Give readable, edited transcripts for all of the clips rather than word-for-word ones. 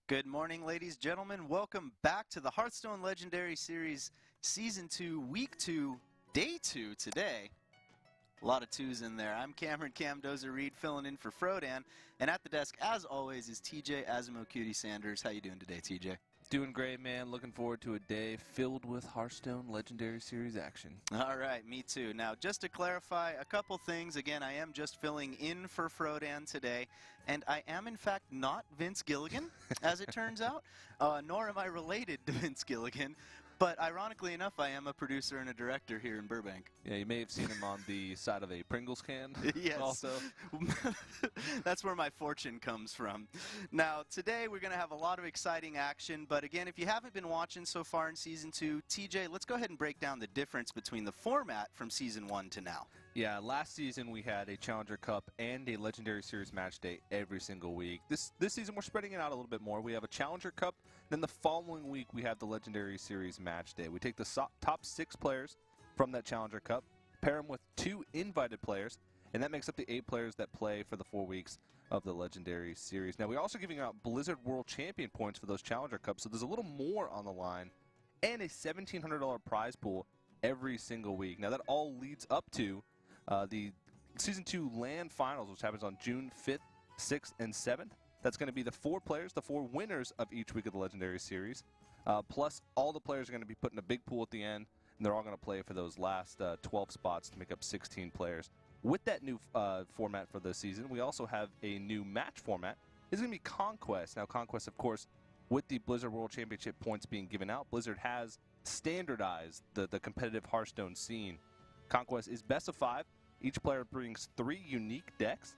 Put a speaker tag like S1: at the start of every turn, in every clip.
S1: Good morning, ladies, gentlemen. Welcome back to the Hearthstone Legendary Series Season 2, Week 2, Day 2 today. A lot of twos in there. I'm Cameron Camdoza Reed filling in for Frodan. And at the desk, as always, is TJ Asimo Cutie Sanders. How you doing today, TJ?
S2: Doing great, man. Looking forward to a day filled with Hearthstone Legendary Series action.
S1: All right, me too. Now, just to clarify a couple things, again, I am just filling in for Frodan today, and I am, in fact, not Vince Gilligan, as it turns out, nor am I related to Vince Gilligan, but ironically enough, I am a producer and a director here in Burbank.
S2: Yeah, you may have seen him on the side of a Pringles can.
S1: Yes.
S2: Also.
S1: That's where my fortune comes from. Now, today we're going to have a lot of exciting action, but again, if you haven't been watching so far in Season 2, TJ, let's go ahead and break down the difference between the format from Season 1 to now.
S2: Yeah, last season we had a Challenger Cup and a Legendary Series match day every single week. This season we're spreading it out a little bit more. We have a Challenger Cup, then the following week we have the Legendary Series match day. We take the top 6 players from that Challenger Cup, pair them with 2 invited players, and that makes up the 8 players that play for the 4 weeks of the Legendary Series. Now, we're also giving out Blizzard World Champion points for those Challenger Cups, so there's a little more on the line, and a $1,700 prize pool every single week. Now, that all leads up to the Season 2 LAN Finals, which happens on June 5th, 6th, and 7th. That's going to be the 4 players, the 4 winners of each week of the Legendary Series. Plus, all the players are going to be put in a big pool at the end, and they're all going to play for those last 12 spots to make up 16 players. With that new format for the season, we also have a new match format. It's going to be Conquest. Now, Conquest, of course, with the Blizzard World Championship points being given out, Blizzard has standardized the competitive Hearthstone scene. Conquest is best of 5. Each player brings 3 unique decks,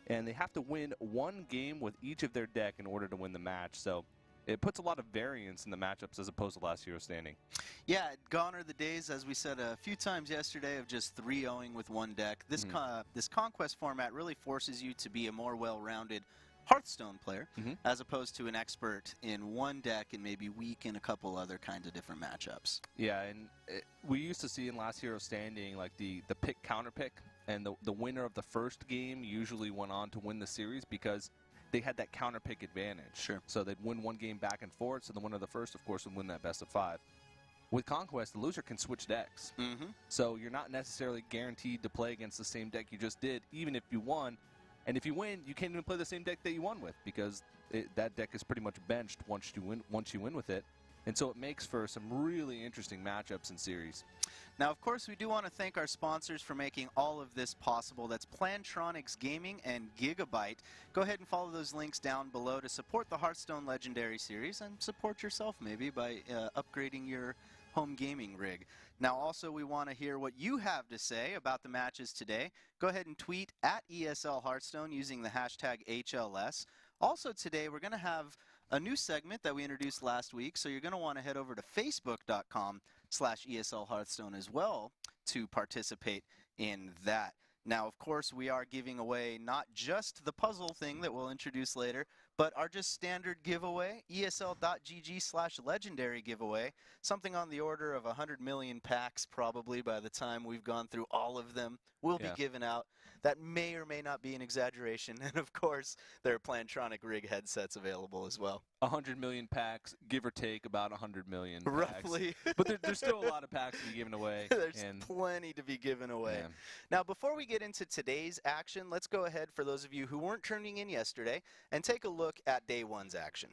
S2: and they have to win 1 game with each of their deck in order to win the match. So it puts a lot of variance in the matchups as opposed to last Hero Standing.
S1: Yeah, gone are the days, as we said a few times yesterday, of just 3-0ing with 1 deck. This Conquest format really forces you to be a more well-rounded Hearthstone player, as opposed to an expert in 1 deck and maybe weak in a couple other kinds of different matchups.
S2: Yeah, and we used to see in last Hero Standing like the pick counter pick, and the winner of the first game usually went on to win the series because they had that counter pick advantage.
S1: Sure.
S2: So they'd win 1 game back and forth, so the winner of the first, of course, would win that best of 5. With Conquest, the loser can switch decks. So you're not necessarily guaranteed to play against the same deck you just did, even if you won. And if you win, you can't even play the same deck that you won with because that deck is pretty much benched once you win with it. And so it makes for some really interesting matchups in series.
S1: Now, of course, we do want to thank our sponsors for making all of this possible. That's Plantronics Gaming and Gigabyte. Go ahead and follow those links down below to support the Hearthstone Legendary Series and support yourself maybe by upgrading your home gaming rig. Now, also, we want to hear what you have to say about the matches today. Go ahead and tweet at ESL Hearthstone using the hashtag HLS. Also today, we're going to have a new segment that we introduced last week, so you're going to want to head over to facebook.com/ESL Hearthstone as well to participate in that. Now, of course, we are giving away not just the puzzle thing that we'll introduce later, but our just standard giveaway, ESL.GG/legendary giveaway, something on the order of 100 million packs probably by the time we've gone through all of them will be given out. That may or may not be an exaggeration. And, of course, there are Plantronic rig headsets available as well.
S2: 100 million packs, give or take about 100 million packs.
S1: Roughly.
S2: But there's still a lot of packs to be given away.
S1: There's plenty to be given away.
S2: Yeah.
S1: Now, before we get into today's action, let's go ahead, for those of you who weren't turning in yesterday, and take a look at Day 1's action.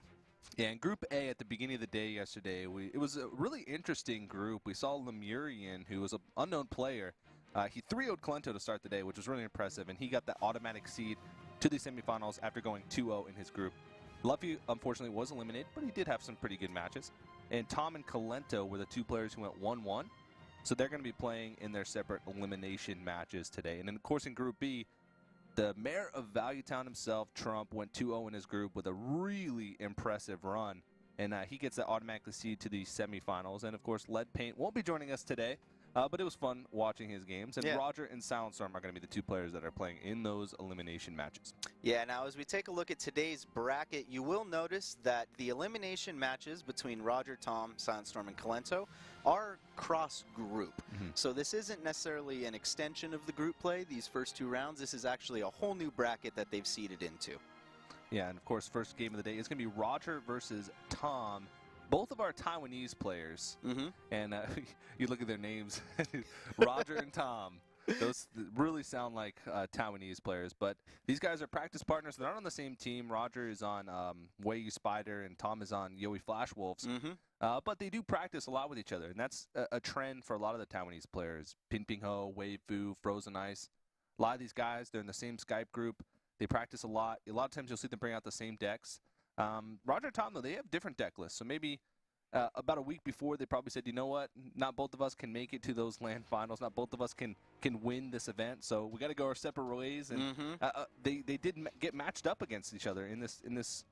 S2: Yeah, in Group A at the beginning of the day yesterday, it was a really interesting group. We saw Lemurian, who was an unknown player. He 3-0'd Kalento to start the day, which was really impressive, and he got that automatic seed to the semifinals after going 2-0 in his group. Luffy, unfortunately, was eliminated, but he did have some pretty good matches. And Tom and Kalento were the 2 players who went 1-1, so they're going to be playing in their separate elimination matches today. And then, of course, in Group B, the mayor of Valuetown himself, Trump, went 2-0 in his group with a really impressive run. And he gets that automatically seed to the semifinals. And, of course, Lead Paint won't be joining us today. But it was fun watching his games. And Roger and Soundstorm are going to be the 2 players that are playing in those elimination matches.
S1: Yeah, now as we take a look at today's bracket, you will notice that the elimination matches between Roger, Tom, Soundstorm, and Kalento are cross-group. So this isn't necessarily an extension of the group play, these first 2 rounds. This is actually a whole new bracket that they've seeded into.
S2: Yeah, and of course, first game of the day is going to be Roger versus Tom. Both of our Taiwanese players.
S1: Mm-hmm.
S2: And you look at their names, Roger and Tom. Those really sound like Taiwanese players. But these guys are practice partners. They're not on the same team. Roger is on Wei Spider, and Tom is on Yowie Flash Wolves.
S1: Mm-hmm.
S2: But they do practice a lot with each other, and that's a trend for a lot of the Taiwanese players. Pin Ping Ho, Wei Fu, Frozen Ice. A lot of these guys, they're in the same Skype group. They practice a lot. A lot of times you'll see them bring out the same decks. Roger and Tom, though, they have different deck lists. So maybe about a week before, they probably said, you know what, not both of us can make it to those LAN finals. Not both of us can win this event. So we got to go our separate ways. And they did get matched up against each other in this,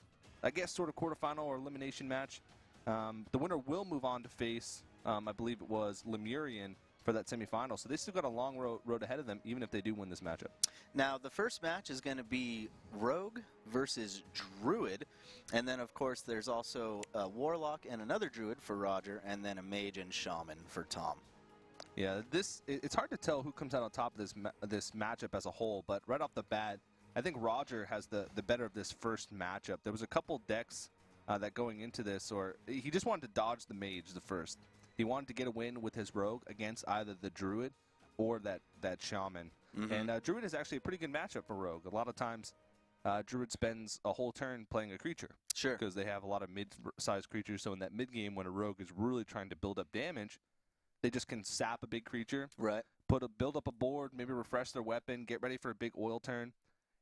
S2: I guess, sort of quarterfinal or elimination match. The winner will move on to face, I believe it was Lemurian for that semifinal. So they still got a long road ahead of them, even if they do win this matchup.
S1: Now, the first match is going to be Rogue versus Druid. And then, of course, there's also a Warlock and another Druid for Roger, and then a Mage and Shaman for Tom.
S2: Yeah, it's hard to tell who comes out on top of this matchup as a whole, but right off the bat, I think Roger has the better of this first matchup. There was a couple decks that going into this, or he just wanted to dodge the Mage the first. He wanted to get a win with his Rogue against either the Druid or that Shaman. And Druid is actually a pretty good matchup for Rogue. A lot of times, Druid spends a whole turn playing a creature.
S1: Sure.
S2: Because they have a lot of mid-sized creatures. So in that mid-game, when a Rogue is really trying to build up damage, they just can sap a big creature,
S1: right?
S2: Build up a board, maybe refresh their weapon, get ready for a big oil turn.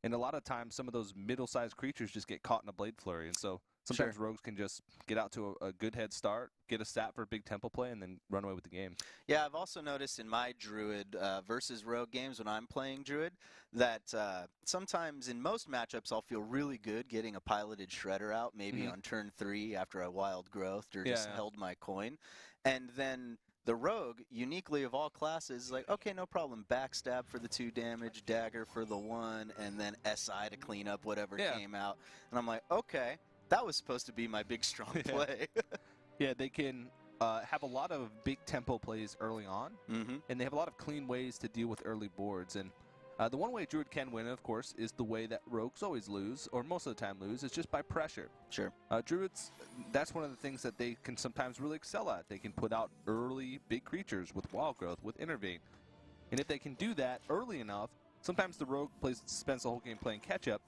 S2: And a lot of times, some of those middle-sized creatures just get caught in a Blade Flurry. And so sometimes Rogues can just get out to a good head start, get a sap for a big tempo play, and then run away with the game.
S1: Yeah, I've also noticed in my Druid versus Rogue games when I'm playing Druid that sometimes in most matchups I'll feel really good getting a piloted Shredder out, maybe on turn 3 after a wild growth or just held my coin. And then the Rogue, uniquely of all classes, is like, okay, no problem. Backstab for the 2 damage, Dagger for the 1, and then SI to clean up whatever came out. And I'm like, okay, that was supposed to be my big strong play.
S2: Yeah, they can have a lot of big tempo plays early on, and they have a lot of clean ways to deal with early boards. And the one way Druid can win, of course, is the way that Rogues always lose, or most of the time lose, is just by pressure.
S1: Sure.
S2: Druids, that's one of the things that they can sometimes really excel at. They can put out early big creatures with Wild Growth, with Intervene. And if they can do that early enough, sometimes the Rogue spends the whole game playing catch-up,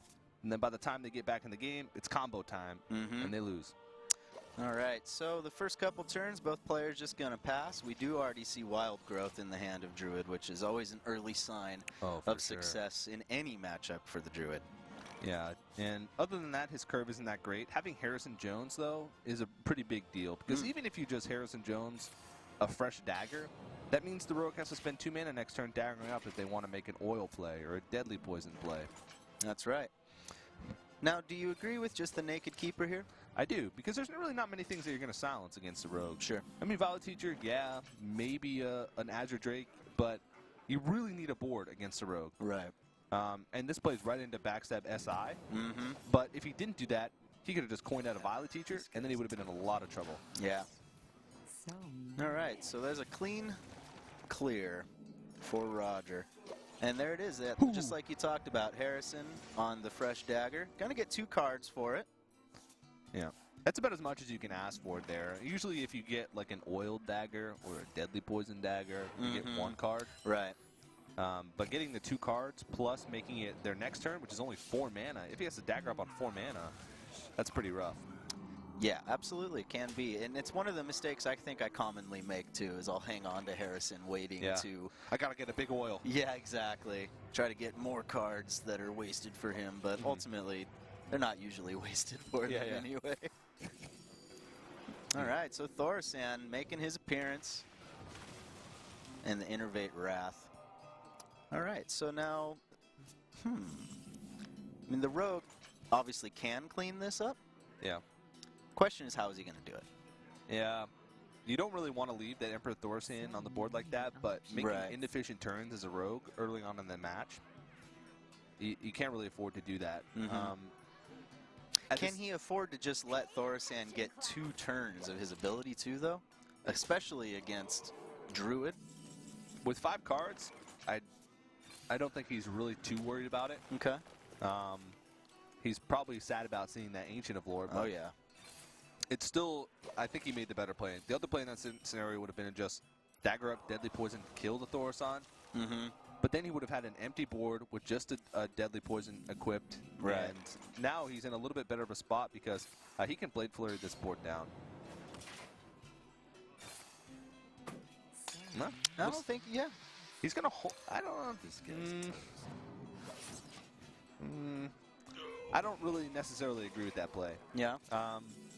S2: and then by the time they get back in the game, it's combo time, and they lose.
S1: All right, so the first couple turns, both players just going to pass. We do already see Wild Growth in the hand of Druid, which is always an early sign of success in any matchup for the Druid.
S2: Yeah, and other than that, his curve isn't that great. Having Harrison Jones, though, is a pretty big deal, because even if you just Harrison Jones a fresh Dagger, that means the Rogue has to spend 2 mana next turn daggering up if they want to make an oil play or a deadly poison play.
S1: That's right. Now, do you agree with just the Naked Keeper here?
S2: I do, because there's really not many things that you're going to silence against the Rogue.
S1: Sure.
S2: I mean, Violet Teacher, yeah, maybe an Azure Drake, but you really need a board against the Rogue.
S1: Right.
S2: And this plays right into Backstab SI. But if he didn't do that, he could have just coined out a Violet Teacher, and then he would have been in a lot of trouble.
S1: Yeah. All right, so there's a clean clear for Roger. And there it is, just like you talked about, Harrison on the fresh Dagger. Gonna get 2 cards for it.
S2: Yeah. That's about as much as you can ask for there. Usually if you get like an oiled dagger or a deadly poison dagger, you get 1 card.
S1: Right.
S2: But getting the 2 cards plus making it their next turn, which is only 4 mana, if he has a dagger up on 4 mana, that's pretty rough.
S1: Yeah, absolutely, it can be. And it's one of the mistakes I think I commonly make, too, is I'll hang on to Harrison waiting to...
S2: I got to get a big oil.
S1: Yeah, exactly. Try to get more cards that are wasted for him, but ultimately, they're not usually wasted for him anyway. All right, so Thorsan making his appearance. And the Innervate Wrath. All right, so now... I mean, the Rogue obviously can clean this up.
S2: Yeah.
S1: Question is, how is he going to do it?
S2: Yeah. You don't really want to leave that Emperor Thorsan on the board like that, but making inefficient turns as a Rogue early on in the match, you can't really afford to do that.
S1: Can he afford to just let Thorsan get 2 turns of his ability too, though? Especially against Druid?
S2: With 5 cards, I don't think he's really too worried about it.
S1: Okay.
S2: He's probably sad about seeing that Ancient of Lore. But
S1: Oh, yeah.
S2: it's still, I think he made the better play. The other play in that scenario would have been to just dagger up Deadly Poison to kill the Thaurissan.
S1: Mm-hmm.
S2: But then he would have had an empty board with just a Deadly Poison equipped.
S1: Right.
S2: And now he's in a little bit better of a spot because he can Blade Flurry this board down. No,
S1: I don't think, yeah.
S2: he's going to hold. I don't know if this guy's. I don't really necessarily agree with that play.
S1: Yeah.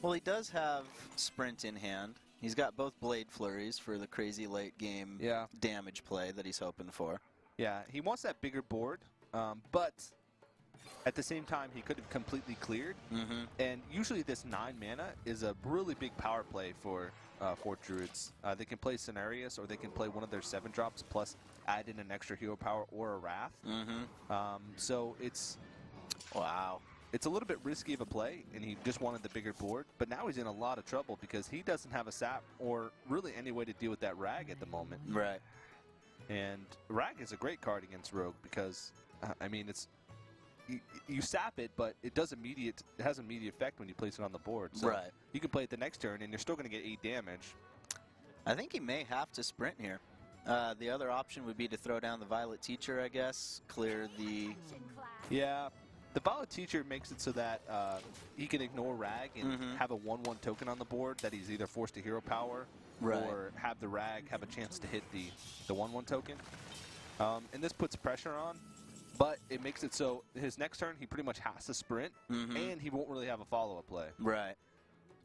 S1: Well, he does have Sprint in hand. He's got both Blade Flurries for the crazy late game damage play that he's hoping for.
S2: Yeah, he wants that bigger board, but at the same time, he could have completely cleared.
S1: Mm-hmm.
S2: And usually this 9 mana is a really big power play for Druids. They can play Cenarius, or they can play one of their 7 drops, plus add in an extra hero power or a Wrath.
S1: Mm-hmm.
S2: So it's...
S1: Wow.
S2: It's a little bit risky of a play, and he just wanted the bigger board. But now he's in a lot of trouble because he doesn't have a sap or really any way to deal with that Rag at the moment.
S1: Right.
S2: And Rag is a great card against Rogue because, I mean, it's you sap it, but it has immediate effect when you place it on the board. So
S1: right.
S2: You can play it the next turn, and you're still going to get 8 damage.
S1: I think he may have to sprint here. The other option would be to throw down the Violet Teacher, I guess, clear the...
S2: Yeah. The Violet Teacher makes it so that he can ignore Rag and have a 1/1 token on the board that he's either forced to hero power or have the Rag have a chance to hit the 1/1 token. And this puts pressure on, but it makes it so his next turn he pretty much has to sprint, and he won't really have a follow-up play.
S1: Right.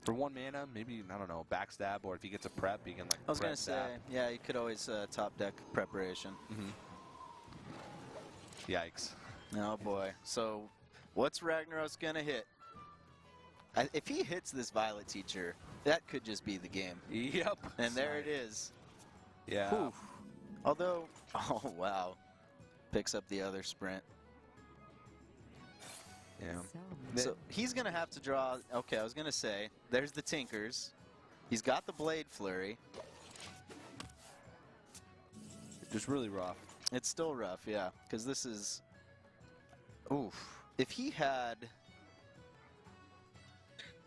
S2: For 1 mana, maybe, I don't know, backstab, or if he gets a prep, he can, like,
S1: I was going to say, yeah, you could always top deck preparation.
S2: Yikes.
S1: Oh, boy. So, what's Ragnaros going to hit? If he hits this Violet Teacher, that could just be the game.
S2: Yep.
S1: And there it is.
S2: Yeah.
S1: Whew. Although, oh, wow. Picks up the other sprint.
S2: Yeah.
S1: So he's going to have to draw, okay, I was going to say, there's the Tinkers. He's got the Blade Flurry.
S2: Just really rough.
S1: It's still rough, yeah, because this is, oof. If he had,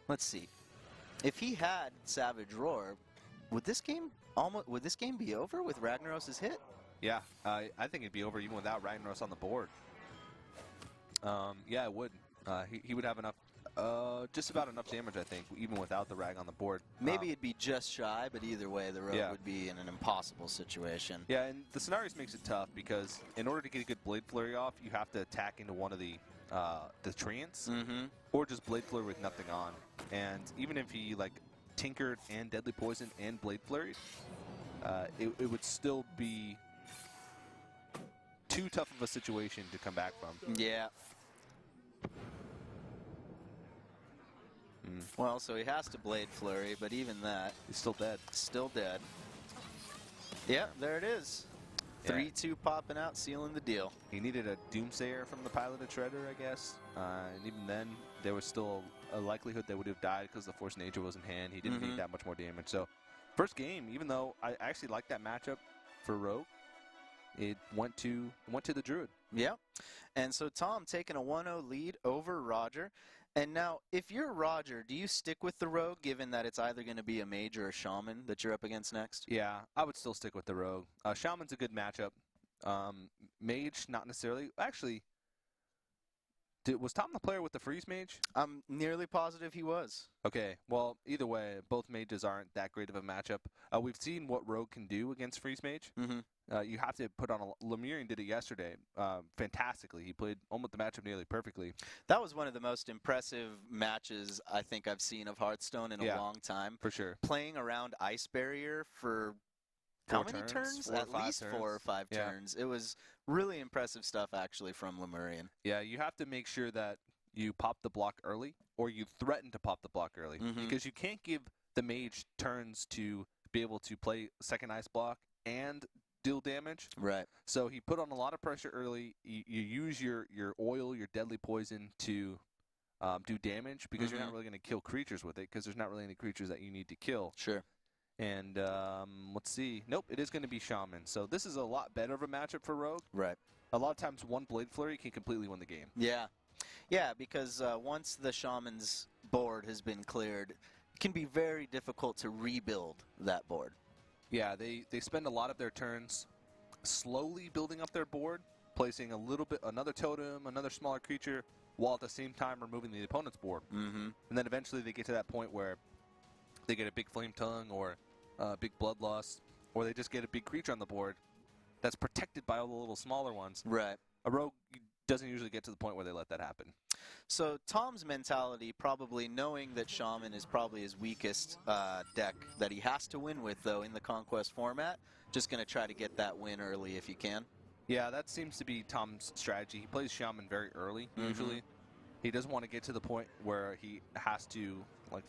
S1: let's see, if he had Savage Roar, would this game be over with Ragnaros' hit?
S2: Yeah, I think it'd be over even without Ragnaros on the board. Yeah, it would. He would have enough, just about enough damage, I think, even without the Rag on the board.
S1: Maybe it'd be just shy, but either way, the Rogue would be in an impossible situation.
S2: Yeah, and the scenarios makes it tough because in order to get a good Blade Flurry off, you have to attack into one of the Treants, or just Blade Flurry with nothing on. And even if he, like, Tinkered and Deadly Poison and Blade Flurry, it would still be too tough of a situation to come back from.
S1: Yeah. Well, so he has to Blade Flurry, but even that...
S2: He's still dead.
S1: Still dead. Yeah, there it is. 3-2 popping out, sealing the deal.
S2: He needed a Doomsayer from the Piloted Shredder, I guess. And even then, there was still a likelihood they would have died because the Force Nature was in hand. He didn't need that much more damage. So, first game, even though I actually like that matchup for Rogue, it went to the Druid.
S1: Yeah. And so Tom taking a 1-0 lead over Roger. And now, if you're Roger, do you stick with the Rogue, given that it's either going to be a Mage or a Shaman that you're up against next?
S2: Yeah, I would still stick with the Rogue. Shaman's a good matchup. Mage, not necessarily. Actually, was Tom the player with the Freeze Mage?
S1: I'm nearly positive he was.
S2: Okay, well, either way, both mages aren't that great of a matchup. We've seen what Rogue can do against Freeze Mage. You have to put on a... Lemurian did it yesterday fantastically. He played almost the matchup nearly perfectly.
S1: That was one of the most impressive matches I think I've seen of Hearthstone in a long time.
S2: For sure.
S1: Playing around Ice Barrier for how many turns? At least 4 or 5 turns. It was really impressive stuff, actually, from Lemurian.
S2: Yeah, you have to make sure that you pop the block early, or you threaten to pop the block early. Because you can't give the mage turns to be able to play second ice block and deal damage.
S1: Right.
S2: So he put on a lot of pressure early. You use your oil, your deadly poison to do damage because you're not really going to kill creatures with it because there's not really any creatures that you need to kill.
S1: Sure.
S2: And let's see. Nope, it is going to be Shaman. So this is a lot better of a matchup for Rogue.
S1: Right.
S2: A lot of times one Blade Flurry can completely win the game.
S1: Yeah. Yeah, because once the Shaman's board has been cleared, it can be very difficult to rebuild that board.
S2: Yeah, they spend a lot of their turns slowly building up their board, placing another totem, another smaller creature, while at the same time removing the opponent's board.
S1: Mm-hmm.
S2: And then eventually they get to that point where they get a big Flame Tongue or a big Bloodlust, or they just get a big creature on the board that's protected by all the little smaller ones.
S1: Right.
S2: A rogue doesn't usually get to the point where they let that happen.
S1: So Tom's mentality, probably knowing that Shaman is probably his weakest deck that he has to win with, though, in the Conquest format, just going to try to get that win early if you can.
S2: Yeah, that seems to be Tom's strategy. He plays Shaman very early, usually. He doesn't want to get to the point where he has to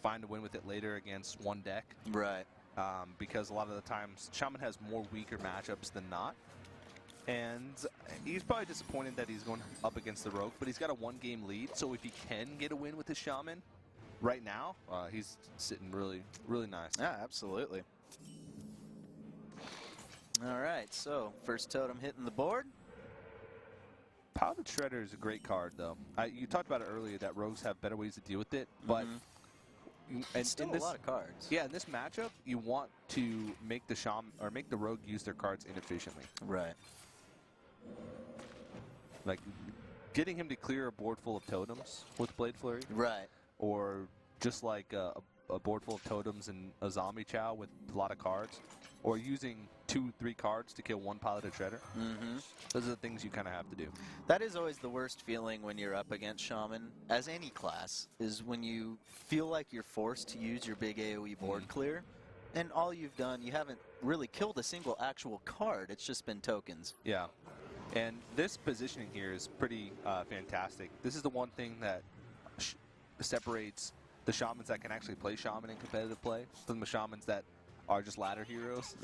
S2: find a win with it later against one deck.
S1: Right.
S2: Because a lot of the times, Shaman has more weaker matchups than not. And he's probably disappointed that he's going up against the Rogue, but he's got a one-game lead, so if he can get a win with his Shaman right now, he's sitting really, really nice.
S1: Yeah, absolutely. All right, so first totem hitting the board.
S2: Piloted Shredder is a great card, though. You talked about it earlier that Rogues have better ways to deal with it, but
S1: it's still a lot of cards.
S2: Yeah, in this matchup, you want to make the Shaman or make the Rogue use their cards inefficiently.
S1: Right.
S2: Like getting him to clear a board full of totems with Blade Flurry.
S1: Right.
S2: Or just like a board full of totems and a Zombie Chow with a lot of cards. Or using 2-3 cards to kill one Piloted Shredder. Those are the things you kind of have to do.
S1: That is always the worst feeling when you're up against Shaman, as any class, is when you feel like you're forced to use your big AoE board clear, and all you've done, you haven't really killed a single actual card. It's just been tokens.
S2: Yeah. And this positioning here is pretty fantastic. This is the one thing that separates the Shamans that can actually play Shaman in competitive play from the Shamans that are just ladder heroes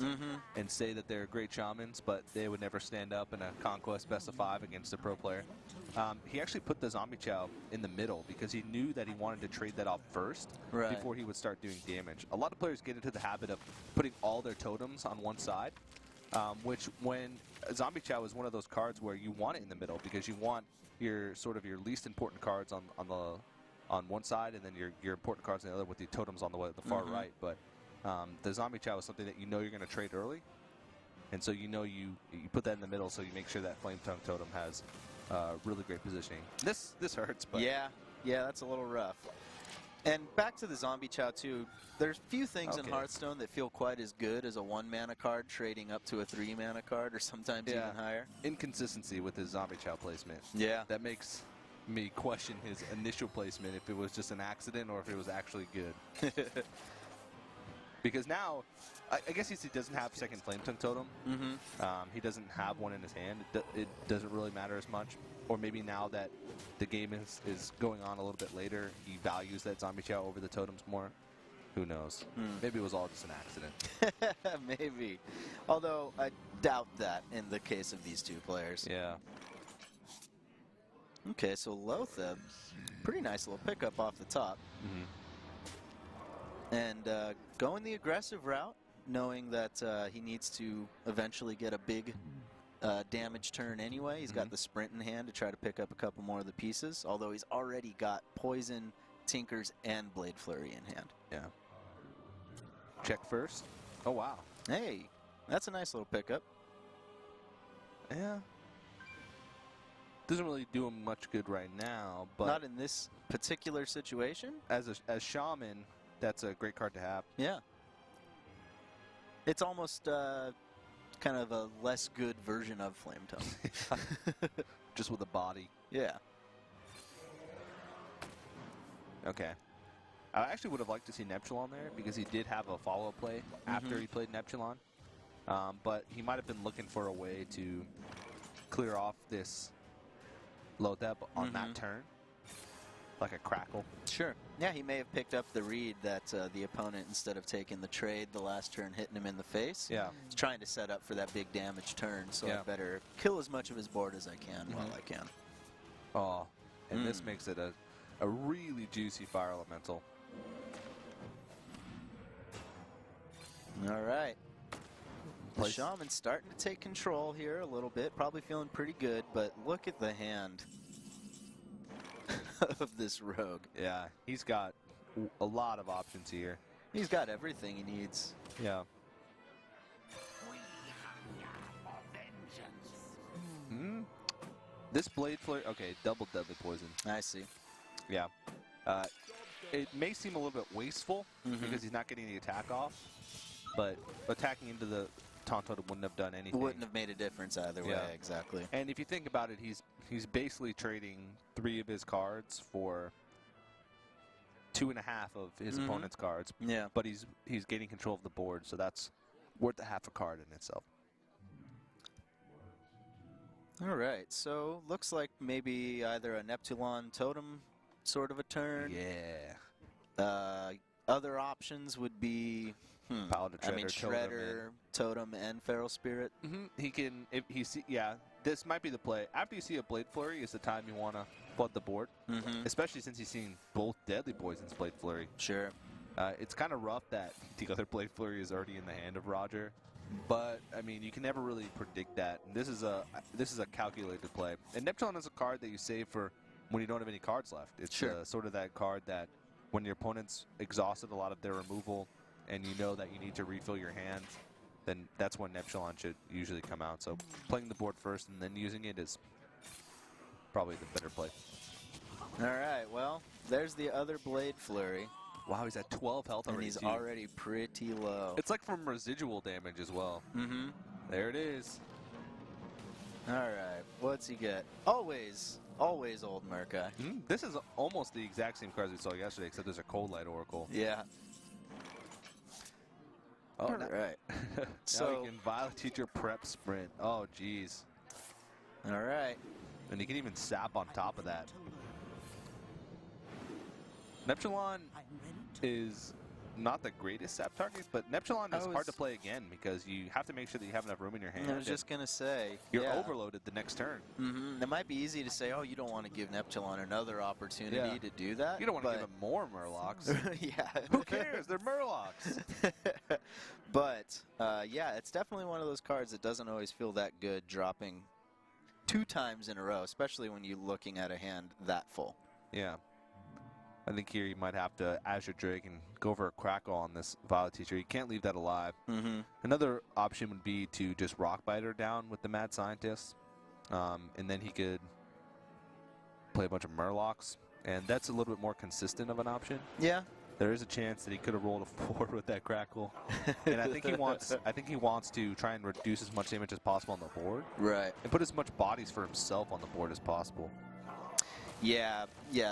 S2: and say that they're great Shamans, but they would never stand up in a Conquest best of 5 against a pro player. He actually put the Zombie Chow in the middle because he knew that he wanted to trade that off first before he would start doing damage. A lot of players get into the habit of putting all their totems on one side, which when Zombie Chow is one of those cards where you want it in the middle because you want your your least important cards on one side and then your important cards on the other with the totems on the far right. But the Zombie Chow is something that you know you're going to trade early, and so you know you put that in the middle so you make sure that Flame Tongue totem has really great positioning. This hurts, but
S1: yeah, that's a little rough. And back to the Zombie Chow too, there's few things in Hearthstone that feel quite as good as a 1-mana card trading up to a 3-mana card or sometimes even higher.
S2: Inconsistency with his Zombie Chow placement.
S1: Yeah.
S2: That makes me question his initial placement if it was just an accident or if it was actually good. Because now, I guess he doesn't have second Flame Tongue totem. He doesn't have one in his hand. It doesn't really matter as much. Or maybe now that the game is going on a little bit later, he values that Zombie Chow over the totems more. Who knows? Maybe it was all just an accident.
S1: Maybe. Although, I doubt that in the case of these two players.
S2: Yeah.
S1: Okay, so Lotheb, pretty nice little pickup off the top. And going the aggressive route, knowing that he needs to eventually get a big damage turn anyway. He's got the sprint in hand to try to pick up a couple more of the pieces, although he's already got Poison, Tinkers, and Blade Flurry in hand.
S2: Yeah. Check first. Oh, wow.
S1: Hey, that's a nice little pickup.
S2: Yeah. Doesn't really do him much good right now, but
S1: not in this particular situation.
S2: As Shaman, that's a great card to have.
S1: Yeah. It's almost kind of a less good version of Flame Tongue.
S2: Just with a body.
S1: Yeah.
S2: Okay. I actually would have liked to see Neptulon there because he did have a follow-up play after he played Neptulon. But he might have been looking for a way to clear off this Lotheb on that turn. Like a crackle.
S1: Sure. Yeah, he may have picked up the read that the opponent, instead of taking the trade the last turn, hitting him in the face.
S2: Yeah.
S1: He's trying to set up for that big damage turn, so
S2: Yeah.
S1: I better kill as much of his board as I can while I can.
S2: Oh, and this makes it a really juicy Fire Elemental.
S1: All right. The
S2: Place.
S1: Shaman's starting to take control here a little bit, probably feeling pretty good, but look at the hand. of this rogue.
S2: Yeah, he's got a lot of options here.
S1: He's got everything he needs.
S2: Yeah. This Blade Flare, okay, double deadly poison.
S1: I see.
S2: Yeah. It may seem a little bit wasteful because he's not getting the attack off, but attacking into the Tauntaun wouldn't have done anything.
S1: Wouldn't have made a difference either way, exactly.
S2: And if you think about it, he's basically trading 3 of his cards for 2.5 of his opponent's cards.
S1: Yeah.
S2: But he's gaining control of the board, so that's worth a half a card in itself.
S1: All right, so looks like maybe either a Neptulon Totem sort of a turn.
S2: Yeah.
S1: Other options would be,
S2: Paladin Shredder,
S1: Shredder, Totem, and Feral Spirit.
S2: He can, if he see, yeah, this might be the play. After you see a Blade Flurry is the time you want to flood the board, especially since he's seen both Deadly Poisons Blade Flurry.
S1: Sure.
S2: It's kind of rough that the other Blade Flurry is already in the hand of Roger. But I mean, you can never really predict that. And this is a calculated play. And Neptulon is a card that you save for when you don't have any cards left. It's sort of that card that when your opponent's exhausted a lot of their removal, and you know that you need to refill your hand, then that's when Neptulon should usually come out. So playing the board first and then using it is probably the better play.
S1: All right, well, there's the other Blade Flurry.
S2: Wow, he's at 12 health already.
S1: And he's already pretty low.
S2: It's like from residual damage as well. There it is.
S1: All right, what's he get? Always old Murkai.
S2: This is almost the exact same cards we saw yesterday, except there's a Cold Light Oracle.
S1: Yeah.
S2: Oh,
S1: all right.
S2: So you can Violet Teacher prep sprint. Oh, jeez.
S1: All right.
S2: And you can even sap on top of that. Neptulon is not the greatest sap target, but Neptulon is hard to play again because you have to make sure that you have enough room in your hand.
S1: I was just going to say.
S2: You're overloaded the next turn.
S1: It might be easy to say, oh, you don't want to give Neptulon another opportunity to do that.
S2: You don't want to give him more Murlocs.
S1: Yeah.
S2: Who cares? They're Murlocs.
S1: But, yeah, it's definitely one of those cards that doesn't always feel that good dropping 2 times in a row, especially when you're looking at a hand that full.
S2: Yeah. I think here you might have to Azure Drake and go for a Crackle on this Violet Teacher. You can't leave that alive. Another option would be to just Rock Biter down with the Mad Scientist. And then he could play a bunch of Murlocs. And that's a little bit more consistent of an option.
S1: Yeah.
S2: There is a chance that he could have rolled a 4 with that Crackle. And I think he wants to try and reduce as much damage as possible on the board.
S1: Right.
S2: And put as much bodies for himself on the board as possible.
S1: Yeah,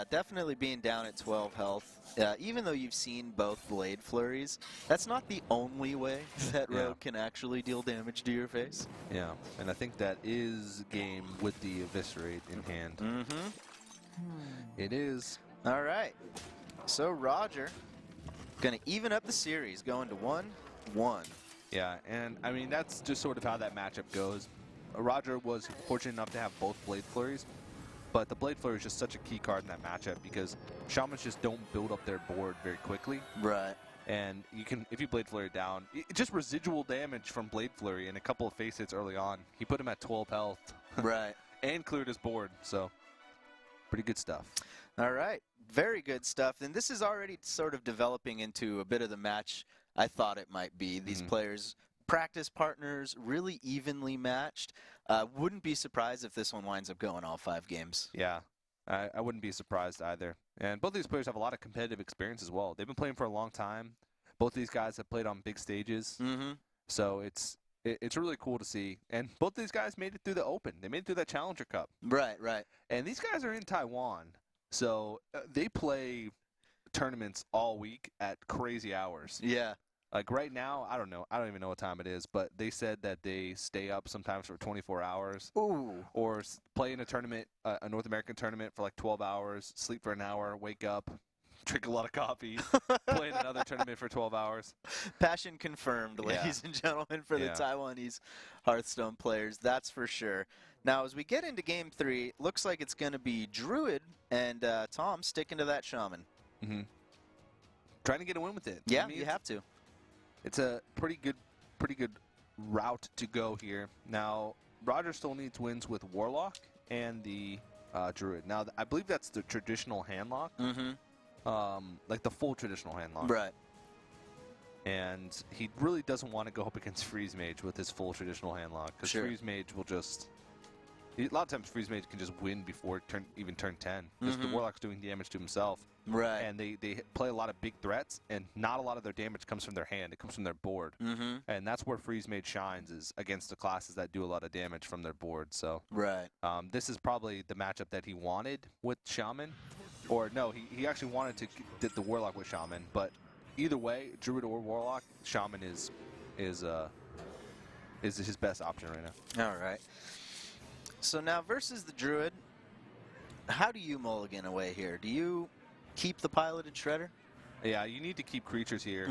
S1: definitely being down at 12 health. Even though you've seen both Blade Flurries, that's not the only way that Rogue can actually deal damage to your face.
S2: Yeah, and I think that is game with the Eviscerate in hand. It is.
S1: All right. So Roger going to even up the series, going to 1-1.
S2: Yeah, and I mean, that's just sort of how that matchup goes. Roger was fortunate enough to have both Blade Flurries. But the Blade Flurry is just such a key card in that matchup because Shamans just don't build up their board very quickly.
S1: Right.
S2: And you can, if you Blade Flurry down, just residual damage from Blade Flurry and a couple of face hits early on. He put him at 12 health.
S1: Right.
S2: And cleared his board. So, pretty good stuff.
S1: All right. Very good stuff. And this is already sort of developing into a bit of the match I thought it might be. These players, practice partners, really evenly matched. Wouldn't be surprised if this one winds up going all 5 games.
S2: Yeah, I wouldn't be surprised either. And both these players have a lot of competitive experience as well. They've been playing for a long time. Both these guys have played on big stages. So it's really cool to see. And both these guys made it through the Open. They made it through that Challenger Cup.
S1: Right.
S2: And these guys are in Taiwan. So they play tournaments all week at crazy hours.
S1: Yeah.
S2: Like right now, I don't know. I don't even know what time it is, but they said that they stay up sometimes for 24 hours.
S1: Ooh.
S2: Or play in a tournament, a North American tournament for like 12 hours, sleep for an hour, wake up, drink a lot of coffee, play in another tournament for 12 hours.
S1: Passion confirmed, ladies and gentlemen, for the Taiwanese Hearthstone players. That's for sure. Now, as we get into Game 3, looks like it's going to be Druid and Tom sticking to that Shaman.
S2: Trying to get a win with it.
S1: Yeah, I mean, you have to.
S2: It's a pretty good route to go here. Now, Roger still needs wins with Warlock and the Druid. Now, I believe that's the traditional hand lock. Like the full traditional hand lock.
S1: Right.
S2: And he really doesn't want to go up against Freeze Mage with his full traditional hand lock, because Freeze Mage will just... A lot of times Freeze Mage can just win before even turn 10, because the Warlock's doing damage to himself.
S1: Right.
S2: And they play a lot of big threats, and not a lot of their damage comes from their hand. It comes from their board. And that's where Freeze Mage shines, is against the classes that do a lot of damage from their board. So
S1: right.
S2: This is probably the matchup that he wanted with Shaman. Or no, he actually wanted to get the Warlock with Shaman, but either way, Druid or Warlock, Shaman is his best option right now.
S1: All right. So now versus the Druid, how do you mulligan away here? Do you keep the piloted Shredder?
S2: Yeah, you need to keep creatures here,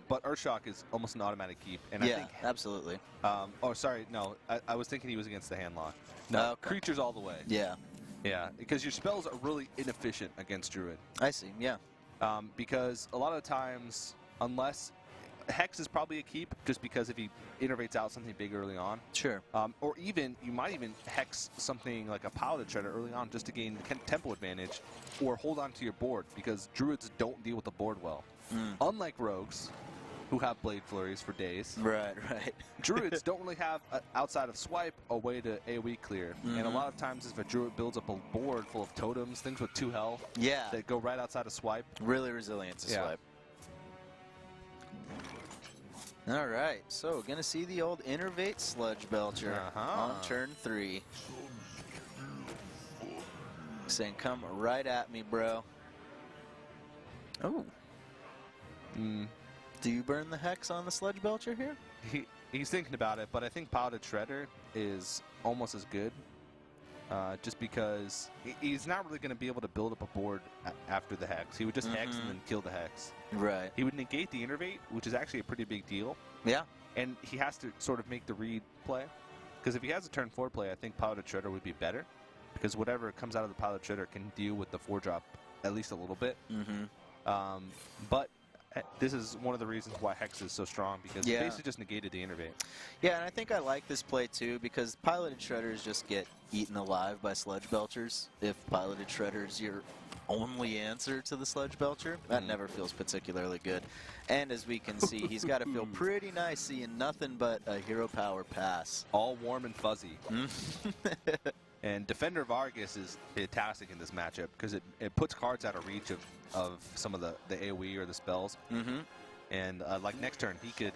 S2: but Earthshock is almost an automatic keep. And
S1: yeah,
S2: I think,
S1: absolutely.
S2: Oh, sorry, no, I was thinking he was against the hand lock. No,
S1: okay.
S2: Creatures all the way.
S1: Yeah.
S2: Yeah, because your spells are really inefficient against Druid.
S1: I see, yeah.
S2: Because a lot of times, unless... Hex is probably a keep, just because if he innervates out something big early on.
S1: Sure.
S2: Or even, you might even Hex something like a Piloted Shredder early on just to gain tempo advantage, or hold on to your board, because Druids don't deal with the board well. Unlike Rogues, who have Blade Flurries for days.
S1: Right, right.
S2: Druids don't really have, outside of Swipe, a way to AoE clear. And a lot of times if a Druid builds up a board full of totems, things with 2 health, that go right outside of Swipe.
S1: Really resilient to Swipe. All right, so we're going to see the old Innervate Sludge Belcher on turn 3. Saying, come right at me, bro. Oh. Do you burn the Hex on the Sludge Belcher here?
S2: He's thinking about it, but I think Piloted Shredder is almost as good. Just because he's not really going to be able to build up a board after the Hex. He would just Hex and then kill the Hex.
S1: Right.
S2: He would negate the Innervate, which is actually a pretty big deal.
S1: Yeah.
S2: And he has to sort of make the read play. Because if he has a turn 4 play, I think Piloted Shredder would be better. Because whatever comes out of the Piloted Shredder can deal with the 4-drop at least a little bit. But this is one of the reasons why Hex is so strong, because he basically just negated the Innervate.
S1: Yeah, and I think I like this play too, because Piloted Shredders just get eaten alive by Sludge Belchers. If Piloted Shredder's your only answer to the Sludge Belcher, that never feels particularly good. And as we can see, he's got to feel pretty nice seeing nothing but a Hero Power pass.
S2: All warm and fuzzy. And Defender of Argus is fantastic in this matchup, because it puts cards out of reach of some of the AoE or the spells. And like next turn, he could,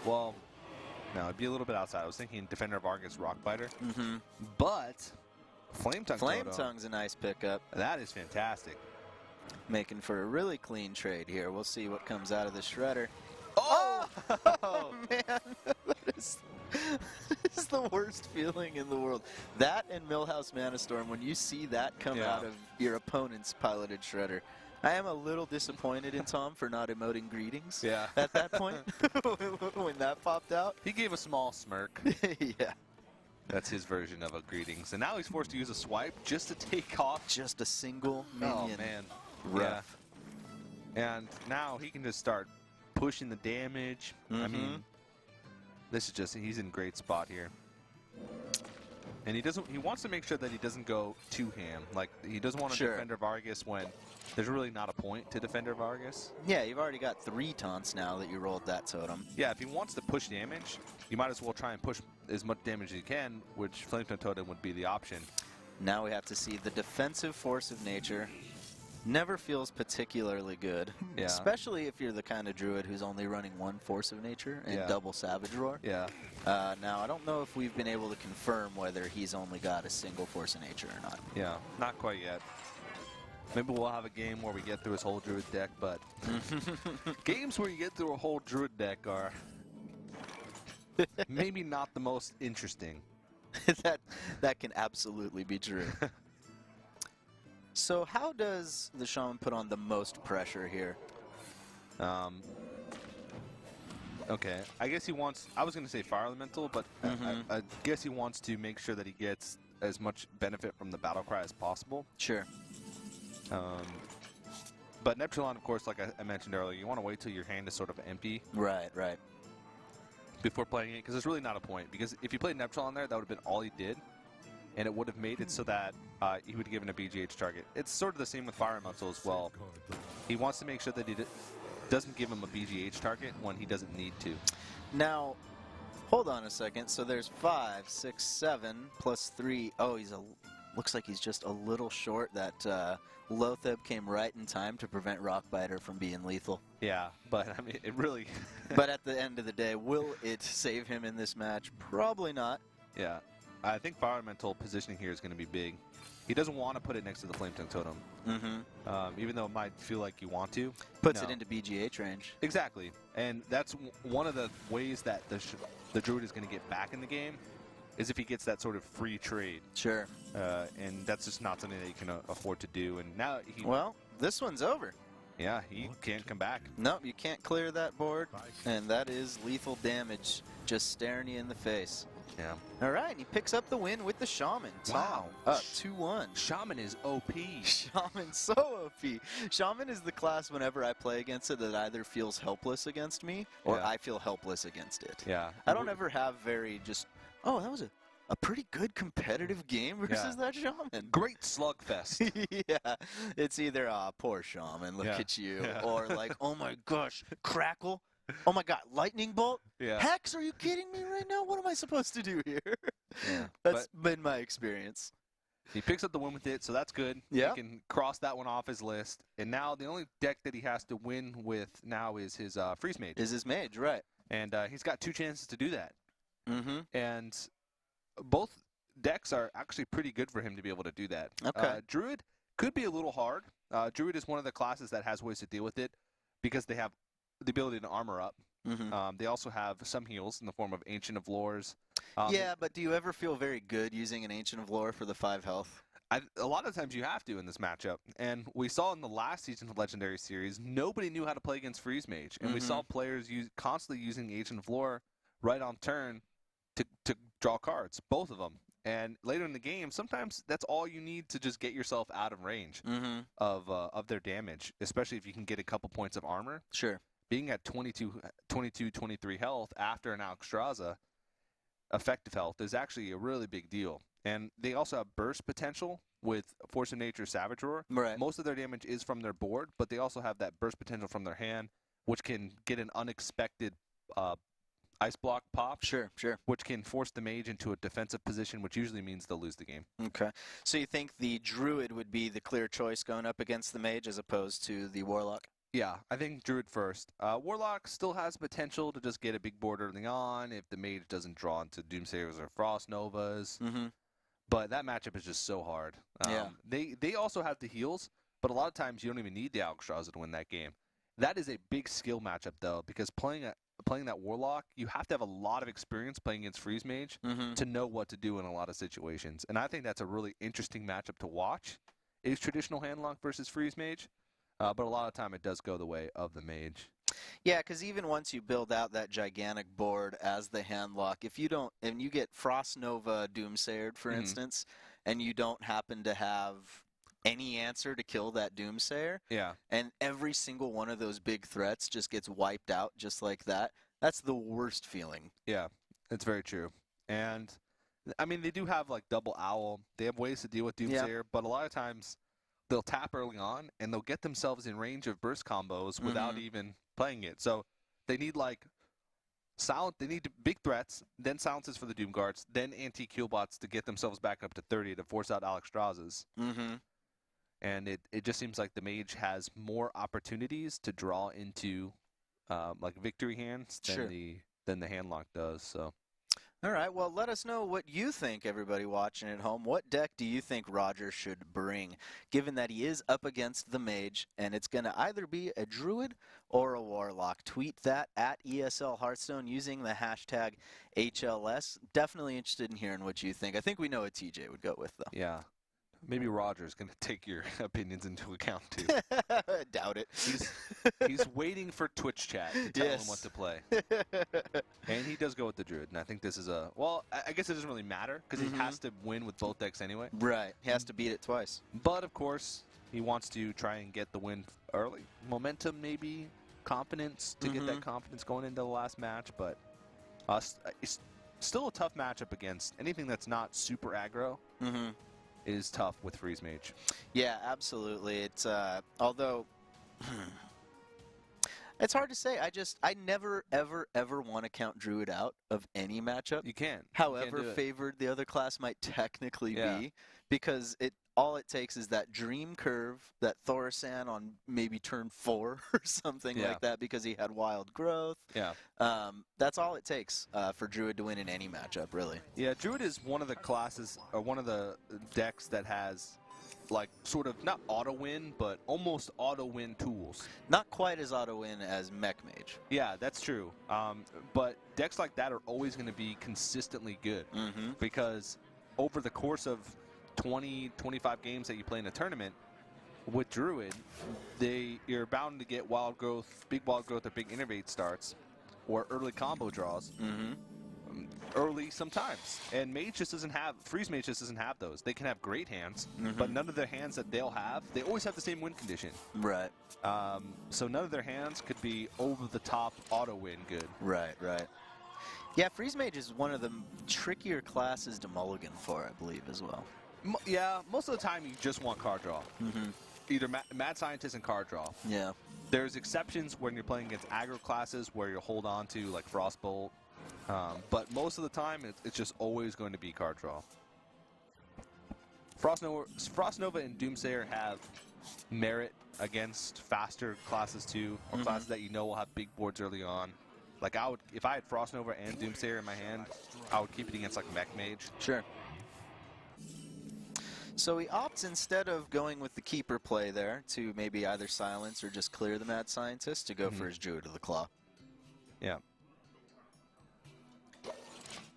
S2: well, no, it'd be a little bit outside. I was thinking Defender of Argus Rockbiter. But Flame
S1: Tongue's a nice pickup.
S2: That is fantastic.
S1: Making for a really clean trade here. We'll see what comes out of the Shredder.
S2: Oh,
S1: man, that is the worst feeling in the world. That and Millhouse Mana Storm, when you see that come out of your opponent's Piloted Shredder. I am a little disappointed in Tom for not emoting greetings at that point when that popped out.
S2: He gave a small smirk.
S1: Yeah.
S2: That's his version of a greetings. And now he's forced to use a swipe just to take off.
S1: Just a single minion.
S2: Oh, man.
S1: Rough.
S2: Yeah. And now he can just start pushing the damage. I mean, this is just, he's in a great spot here. And he wants to make sure that he doesn't go too ham. Like, he doesn't want to Defender of Argus when there's really not a point to Defender of Argus.
S1: Yeah, you've already got 3 taunts now that you rolled that totem.
S2: Yeah, if he wants to push damage, you might as well try and push as much damage as you can, which Flametongue Totem would be the option.
S1: Now we have to see the defensive force of nature. Never feels particularly good, especially if you're the kind of druid who's only running 1 force of nature and double Savage Roar. Now, I don't know if we've been able to confirm whether he's only got a single force of nature or not.
S2: Yeah, not quite yet. Maybe we'll have a game where we get through his whole druid deck, but games where you get through a whole druid deck are maybe not the most interesting.
S1: that can absolutely be true. So how does the Shaman put on the most pressure here?
S2: Okay, I guess he wants, I was going to say Fire Elemental, but I guess he wants to make sure that he gets as much benefit from the Battle Cry as possible.
S1: Sure.
S2: But Neptulon, of course, like I mentioned earlier, you want to wait till your hand is sort of empty.
S1: Right, right.
S2: Before playing it, because there's really not a point. Because if you played Neptulon there, that would have been all he did. and it would have made it so that he would be given a BGH target. It's sort of the same with Fire Elemental as well. He wants to make sure that he doesn't give him a BGH target when he doesn't need to.
S1: Now, hold on a second. So there's 5, 6, 7 plus 3. Oh, looks like he's just a little short. That Lotheb came right in time to prevent Rockbiter from being lethal.
S2: Yeah, but I mean, it really...
S1: But at the end of the day, will it save him in this match? Probably not.
S2: Yeah, I think Fire Elemental positioning here is going to be big. He doesn't want to put it next to the Flame Tongue Totem. Even though it might feel like you want to.
S1: Puts it into BGH range.
S2: Exactly. And that's one of the ways that the Druid is going to get back in the game, is if he gets that sort of free trade.
S1: Sure.
S2: And that's just not something that you can afford to do. And now
S1: well, this one's over.
S2: Yeah, he can't come back.
S1: Nope, you can't clear that board. And that is lethal damage, just staring you in the face.
S2: Yeah.
S1: All right, and he picks up the win with the Shaman.
S2: Wow.
S1: Up 2-1.
S2: Shaman is OP.
S1: Shaman's so OP. Shaman is the class whenever I play against it that either feels helpless against me or I feel helpless against it.
S2: Yeah.
S1: I don't ever have very just, oh, that was a pretty good competitive game versus that Shaman.
S2: Great slugfest.
S1: Yeah. It's either, poor Shaman, look at you, or like, oh my gosh, Crackle. Oh my god, Lightning Bolt?
S2: Yeah.
S1: Hex, are you kidding me right now? What am I supposed to do here?
S2: Yeah.
S1: That's been my experience.
S2: He picks up the win with it, so that's good.
S1: Yeah.
S2: He can cross that one off his list. And now the only deck that he has to win with now is his Freeze Mage.
S1: Is his Mage, right.
S2: And he's got 2 chances to do that.
S1: Mm-hmm.
S2: And both decks are actually pretty good for him to be able to do that.
S1: Okay.
S2: Druid could be a little hard. Druid is one of the classes that has ways to deal with it because they have the ability to armor up. They also have some heals in the form of Ancient of Lores.
S1: Yeah, but do you ever feel very good using an Ancient of Lore for the 5 health?
S2: A lot of times you have to in this matchup. And we saw in the last season of Legendary Series, nobody knew how to play against Freeze Mage. And we saw players constantly using Ancient of Lore right on turn to draw cards, both of them. And later in the game, sometimes that's all you need to just get yourself out of range of their damage, especially if you can get a couple points of armor.
S1: Sure.
S2: Being at 22, 23 health after an Alexstrasza effective health is actually a really big deal. And they also have burst potential with Force of Nature Savage Roar.
S1: Right.
S2: Most of their damage is from their board, but they also have that burst potential from their hand, which can get an unexpected Ice Block pop.
S1: Sure.
S2: Which can force the Mage into a defensive position, which usually means they'll lose the game.
S1: Okay. So you think the Druid would be the clear choice going up against the Mage as opposed to the Warlock?
S2: Yeah, I think Druid first. Warlock still has potential to just get a big board early on if the Mage doesn't draw into Doomsayers or Frost Novas. But that matchup is just so hard. They also have the heals, but a lot of times you don't even need the Alexstrasza to win that game. That is a big skill matchup, though, because playing that Warlock, you have to have a lot of experience playing against Freeze Mage to know what to do in a lot of situations. And I think that's a really interesting matchup to watch, is traditional Handlock versus Freeze Mage. But a lot of time it does go the way of the Mage.
S1: Yeah, because even once you build out that gigantic board as the Handlock, if you don't, and you get Frost Nova Doomsayered, for instance, and you don't happen to have any answer to kill that Doomsayer, and every single one of those big threats just gets wiped out just like that, that's the worst feeling.
S2: Yeah, it's very true. And, I mean, they do have, like, Double Owl. They have ways to deal with Doomsayer, but a lot of times they'll tap early on, and they'll get themselves in range of burst combos without even playing it. So they need, like, they need big threats, then silences for the Doom Guards, then anti-Q bots to get themselves back up to 30 to force out Alexstrasza's. And it just seems like the Mage has more opportunities to draw into, like, victory hands than the Handlock does, so...
S1: All right, well, let us know what you think, everybody watching at home. What deck do you think Roger should bring, given that he is up against the Mage, and it's going to either be a Druid or a Warlock? Tweet that at ESL Hearthstone using the hashtag HLS. Definitely interested in hearing what you think. I think we know what TJ would go with, though.
S2: Yeah. Maybe Roger's going to take your opinions into account, too.
S1: Doubt it.
S2: He's waiting for Twitch chat to tell him what to play. And he does go with the Druid, and I think this is well, I guess it doesn't really matter, because he has to win with both decks anyway.
S1: Right. He has to beat it twice.
S2: But, of course, he wants to try and get the win early. Momentum, maybe. Confidence, to get that confidence going into the last match, but still a tough matchup against anything that's not super aggro.
S1: Mm-hmm.
S2: Is tough with Freeze Mage.
S1: Yeah, absolutely. It's although it's hard to say. I never ever want to count Druid out of any matchup.
S2: You can.
S1: However
S2: You can
S1: favored the other class might technically
S2: Yeah.
S1: be, because all it takes is that Dream Curve, that Thorisan on maybe turn 4 or something
S2: Yeah.
S1: like that, because he had Wild Growth.
S2: Yeah.
S1: That's all it takes for Druid to win in any matchup, really.
S2: Yeah, Druid is one of the classes, or one of the decks that has, like, sort of, not auto-win, but almost auto-win tools.
S1: Not quite as auto-win as Mech Mage.
S2: Yeah, that's true. But decks like that are always going to be consistently good.
S1: Mm-hmm.
S2: Because over the course of 20, 25 games that you play in a tournament, with Druid, you're bound to get wild growth, big wild growth, or big innervate starts, or early combo draws.
S1: Mm-hmm.
S2: Early sometimes. And Mage just doesn't have, Freeze Mage just doesn't have those. They can have great hands,
S1: Mm-hmm.
S2: but none of their hands that they'll have, they always have the same win condition.
S1: Right.
S2: So none of their hands could be over-the-top auto-win good.
S1: Right. Yeah, Freeze Mage is one of the trickier classes to mulligan for, I believe, as well.
S2: Yeah, most of the time you just want card draw.
S1: Mm-hmm.
S2: Either Mad Scientist and card draw.
S1: Yeah.
S2: There's exceptions when you're playing against aggro classes where you'll hold on to, like, Frostbolt. But most of the time, it's just always going to be card draw. Frost Nova and Doomsayer have merit against faster classes too, or classes that you know will have big boards early on. Like, if I had Frost Nova and Doomsayer in my hand, I would keep it against, like, Mech Mage.
S1: Sure. So he opts, instead of going with the Keeper play there, to maybe either silence or just clear the Mad Scientist, to go for his Druid of the Claw.
S2: Yeah.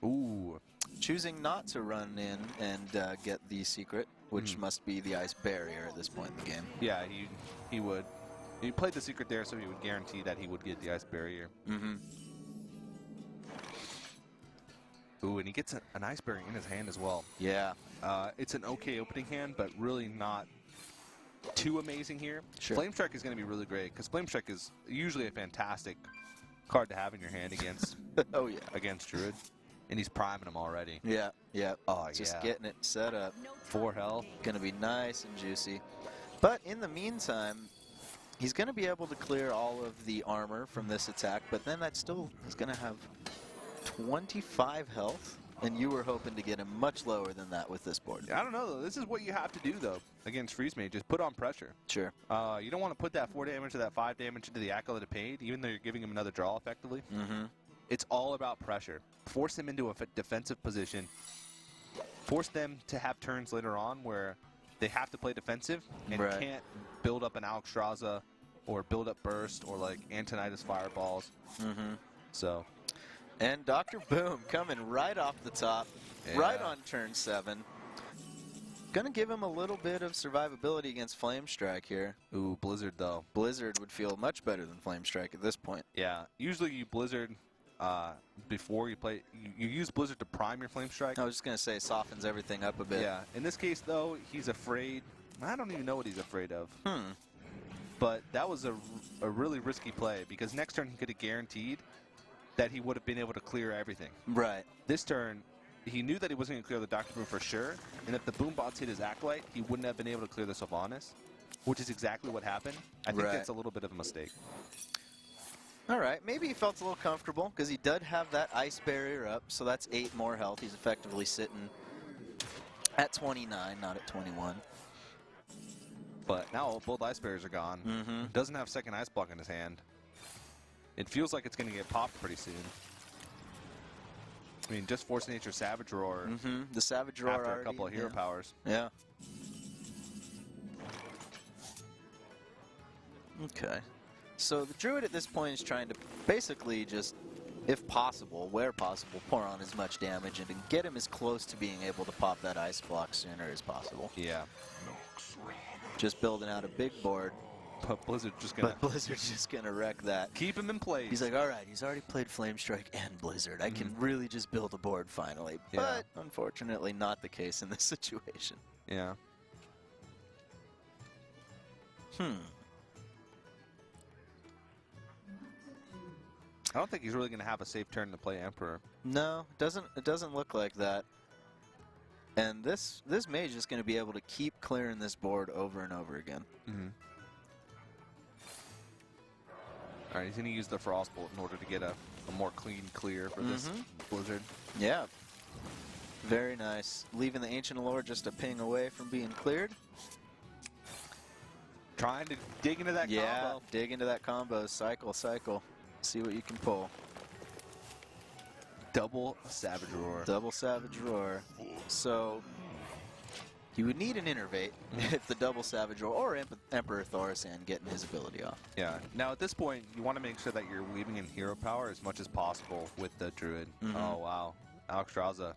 S2: Ooh.
S1: Choosing not to run in and get the secret, which must be the Ice Barrier at this point in the game.
S2: Yeah, he would. He played the secret there, so he would guarantee that he would get the Ice Barrier.
S1: Mm-hmm.
S2: Ooh, and he gets an Ice Barrier in his hand as well.
S1: Yeah.
S2: It's an okay opening hand, but really not too amazing here.
S1: Sure.
S2: Flame Strike is going to be really great, because Flame Strike is usually a fantastic card to have in your hand against
S1: Oh, yeah.
S2: against Druid. And he's priming him already.
S1: Yeah, yeah.
S2: Oh,
S1: Just
S2: yeah.
S1: getting it set up.
S2: 4 health.
S1: Gonna be nice and juicy. But in the meantime, he's gonna be able to clear all of the armor from this attack, but then that still is gonna have 25 health, and you were hoping to get him much lower than that with this board.
S2: I don't know, though. This is what you have to do, though, against Freeze Mage. Just put on pressure.
S1: Sure.
S2: You don't want to put that 4 damage or that 5 damage into the Acolyte of Pain, even though you're giving him another draw, effectively.
S1: Mm-hmm.
S2: It's all about pressure. Force them into a defensive position. Force them to have turns later on where they have to play defensive and can't build up an Alexstrasza or build up Burst or, like, Antonidas Fireballs.
S1: Mm-hmm.
S2: So.
S1: And Dr. Boom coming right off the top, right on turn 7. Gonna give him a little bit of survivability against Flame Strike here.
S2: Ooh, Blizzard, though.
S1: Blizzard would feel much better than Flame Strike at this point.
S2: Yeah. Usually you Blizzard before you play. You use Blizzard to prime your Flame Strike.
S1: I was just gonna say, softens everything up a bit.
S2: Yeah. In this case, though, he's afraid. I don't even know what he's afraid of. But that was a really risky play, because next turn he could have guaranteed that he would have been able to clear everything.
S1: Right.
S2: This turn, he knew that he wasn't going to clear the Dr. Boom for sure, and if the Boom Bots hit his Acolyte, he wouldn't have been able to clear the Sylvanas, which is exactly what happened. I think that's a little bit of a mistake.
S1: All right, maybe he felt a little comfortable, because he did have that Ice Barrier up, so that's 8 more health. He's effectively sitting at 29, not at 21.
S2: But now both Ice Barriers are gone. Doesn't have second Ice Block in his hand. It feels like it's going to get popped pretty soon. I mean, just Force Nature Savage Roar.
S1: The Savage Roar
S2: after
S1: already,
S2: a couple of hero powers.
S1: Yeah. Okay. So the Druid at this point is trying to basically just, if possible, where possible, pour on as much damage and get him as close to being able to pop that Ice Block sooner as possible.
S2: Yeah.
S1: Just building out a big board.
S2: But Blizzard's just going to...
S1: But Blizzard's just going to wreck that.
S2: Keep him in place.
S1: He's like, all right, he's already played Flame Strike and Blizzard. I can really just build a board finally.
S2: Yeah.
S1: But unfortunately not the case in this situation.
S2: Yeah. I don't think he's really going to have a safe turn to play Emperor.
S1: No, it doesn't look like that. And this mage is going to be able to keep clearing this board over and over again.
S2: Mm-hmm. All right, he's going to use the Frostbolt in order to get a more clean clear for this Blizzard.
S1: Yeah. Very nice. Leaving the Ancient Allure just a ping away from being cleared.
S2: Trying to dig into that combo.
S1: Dig into that combo. Cycle, cycle. See what you can pull.
S2: Double Savage Roar.
S1: Double Savage Roar. So, you would need an Innervate if the double Savage Roar or Emperor Thaurissan getting his ability off.
S2: Yeah. Now, at this point, you want to make sure that you're leaving in hero power as much as possible with the Druid. Oh, wow. Alexstrasza.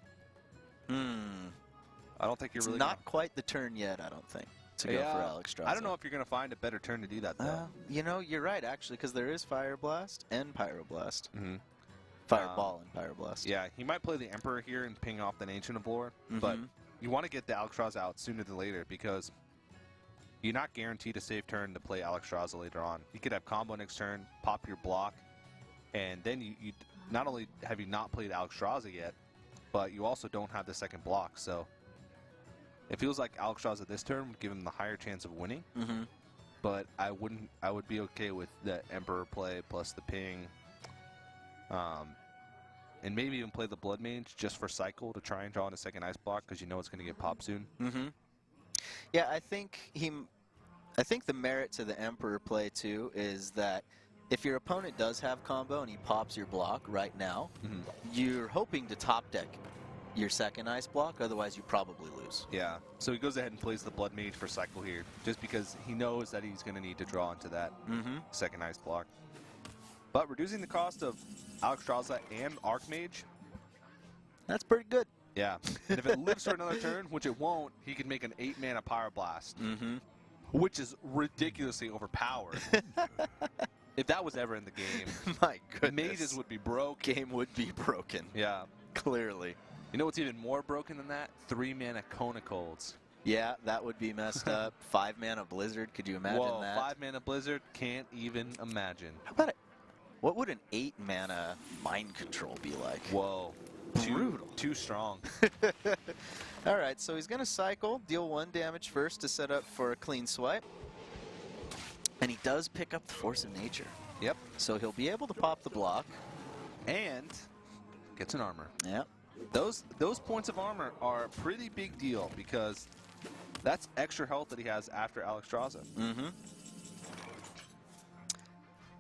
S2: I don't think you're really
S1: not quite the turn yet, I don't think, to go for Alexstrasza.
S2: I don't know if you're going to find a better turn to do that, though.
S1: You know, you're right, actually, because there is Fire Blast and Pyroblast. Fireball and Pyroblast.
S2: Yeah, he might play the Emperor here and ping off the Ancient of Lore, but you want to get the Alexstrasza out sooner than later because you're not guaranteed a safe turn to play Alexstrasza later on. You could have combo next turn, pop your block, and then you not only have you not played Alexstrasza yet, but you also don't have the second block. So it feels like Alexstrasza this turn would give him the higher chance of winning. But I would be okay with the Emperor play plus the ping. And maybe even play the Blood Mage just for cycle to try and draw in a second ice block because you know it's going to get popped soon.
S1: Yeah, I think the merit to the Emperor play too is that if your opponent does have combo and he pops your block right now, you're hoping to top deck your second ice block, otherwise you probably lose.
S2: Yeah, so he goes ahead and plays the Blood Mage for cycle here just because he knows that he's going to need to draw into that second ice block. But reducing the cost of Alexstrasza and Archmage,
S1: that's pretty good.
S2: Yeah, and if it lives for another turn, which it won't, he can make an 8-mana Pyroblast, which is ridiculously overpowered. If that was ever in the game,
S1: my goodness,
S2: mages would be broke.
S1: Game would be broken.
S2: Yeah,
S1: clearly.
S2: You know what's even more broken than that? 3-mana Conecolds.
S1: Yeah, that would be messed up. 5-mana Blizzard, could you imagine that?
S2: 5-mana Blizzard, can't even imagine.
S1: How about it? What would an 8-mana Mind Control be like?
S2: Whoa.
S1: Brutal.
S2: Too strong.
S1: All right, so he's going to cycle, deal 1 damage first to set up for a clean swipe. And he does pick up the Force of Nature.
S2: Yep.
S1: So he'll be able to pop the block.
S2: And gets an armor.
S1: Yep.
S2: Those points of armor are a pretty big deal because that's extra health that he has after Alexstrasza.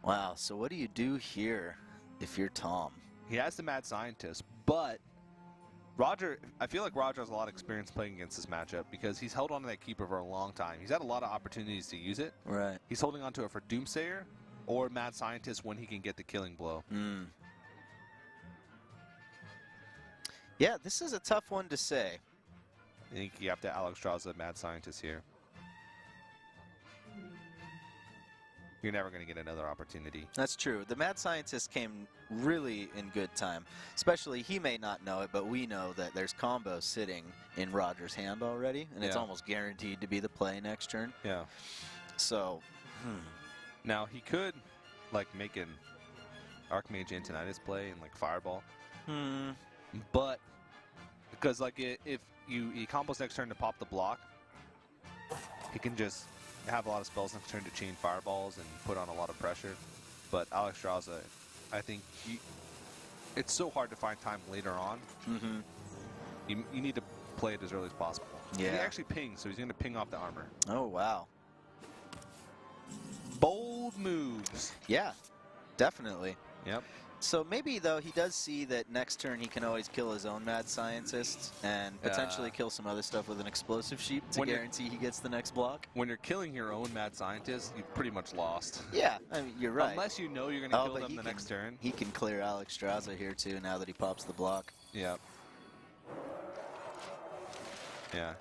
S1: Wow, so what do you do here if you're Tom?
S2: He has the Mad Scientist, but Roger, I feel like Roger has a lot of experience playing against this matchup because he's held on to that Keeper for a long time. He's had a lot of opportunities to use it.
S1: Right.
S2: He's holding on to it for Doomsayer or Mad Scientist when he can get the killing blow.
S1: Yeah, this is a tough one to say.
S2: I think you have to Alexstrasza Mad Scientist here. You're never going to get another opportunity.
S1: That's true. The Mad Scientist came really in good time. Especially, he may not know it, but we know that there's combo sitting in Roger's hand already, and it's almost guaranteed to be the play next turn.
S2: Yeah.
S1: So,
S2: Now, he could, like, make an Archmage Antonidas play and, like, Fireball. But, because, like, if he combos next turn to pop the block, he can just have a lot of spells next turn to chain fireballs and put on a lot of pressure. But Alexstrasza, I think it's so hard to find time later on. You need to play it as early as possible.
S1: Yeah.
S2: He actually pings, so he's going to ping off the armor.
S1: Oh, wow.
S2: Bold moves.
S1: Yeah, definitely.
S2: Yep.
S1: So maybe, though, he does see that next turn he can always kill his own Mad Scientist and potentially kill some other stuff with an Explosive Sheep to guarantee he gets the next block.
S2: When you're killing your own Mad Scientist, you've pretty much lost.
S1: Yeah, I mean, you're right.
S2: Unless you know you're going to kill them the next turn.
S1: He can clear Alexstrasza here, too, now that he pops the block.
S2: Yeah. Yeah.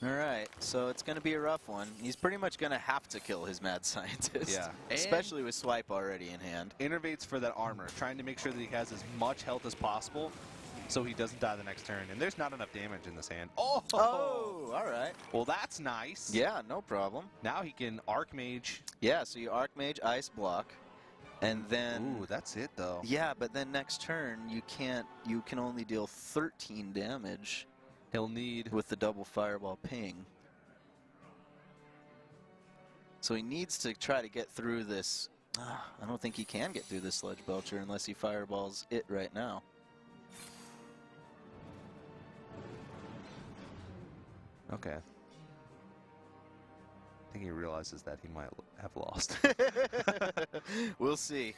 S1: All right, so it's going to be a rough one. He's pretty much going to have to kill his Mad Scientist.
S2: Yeah.
S1: Especially with Swipe already in hand.
S2: Innervates for that armor, trying to make sure that he has as much health as possible so he doesn't die the next turn. And there's not enough damage in this hand. Oh!
S1: All right.
S2: Well, that's nice.
S1: Yeah, no problem.
S2: Now he can Archmage.
S1: Yeah, so you Archmage, Ice Block. And then...
S2: Ooh, that's it, though.
S1: Yeah, but then next turn, you can only deal 13 damage.
S2: He'll need...
S1: With the double fireball ping. So he needs to try to get through this. I don't think he can get through this Sludge Belcher unless he fireballs it right now.
S2: Okay. I think he realizes that he might have lost.
S1: We'll see.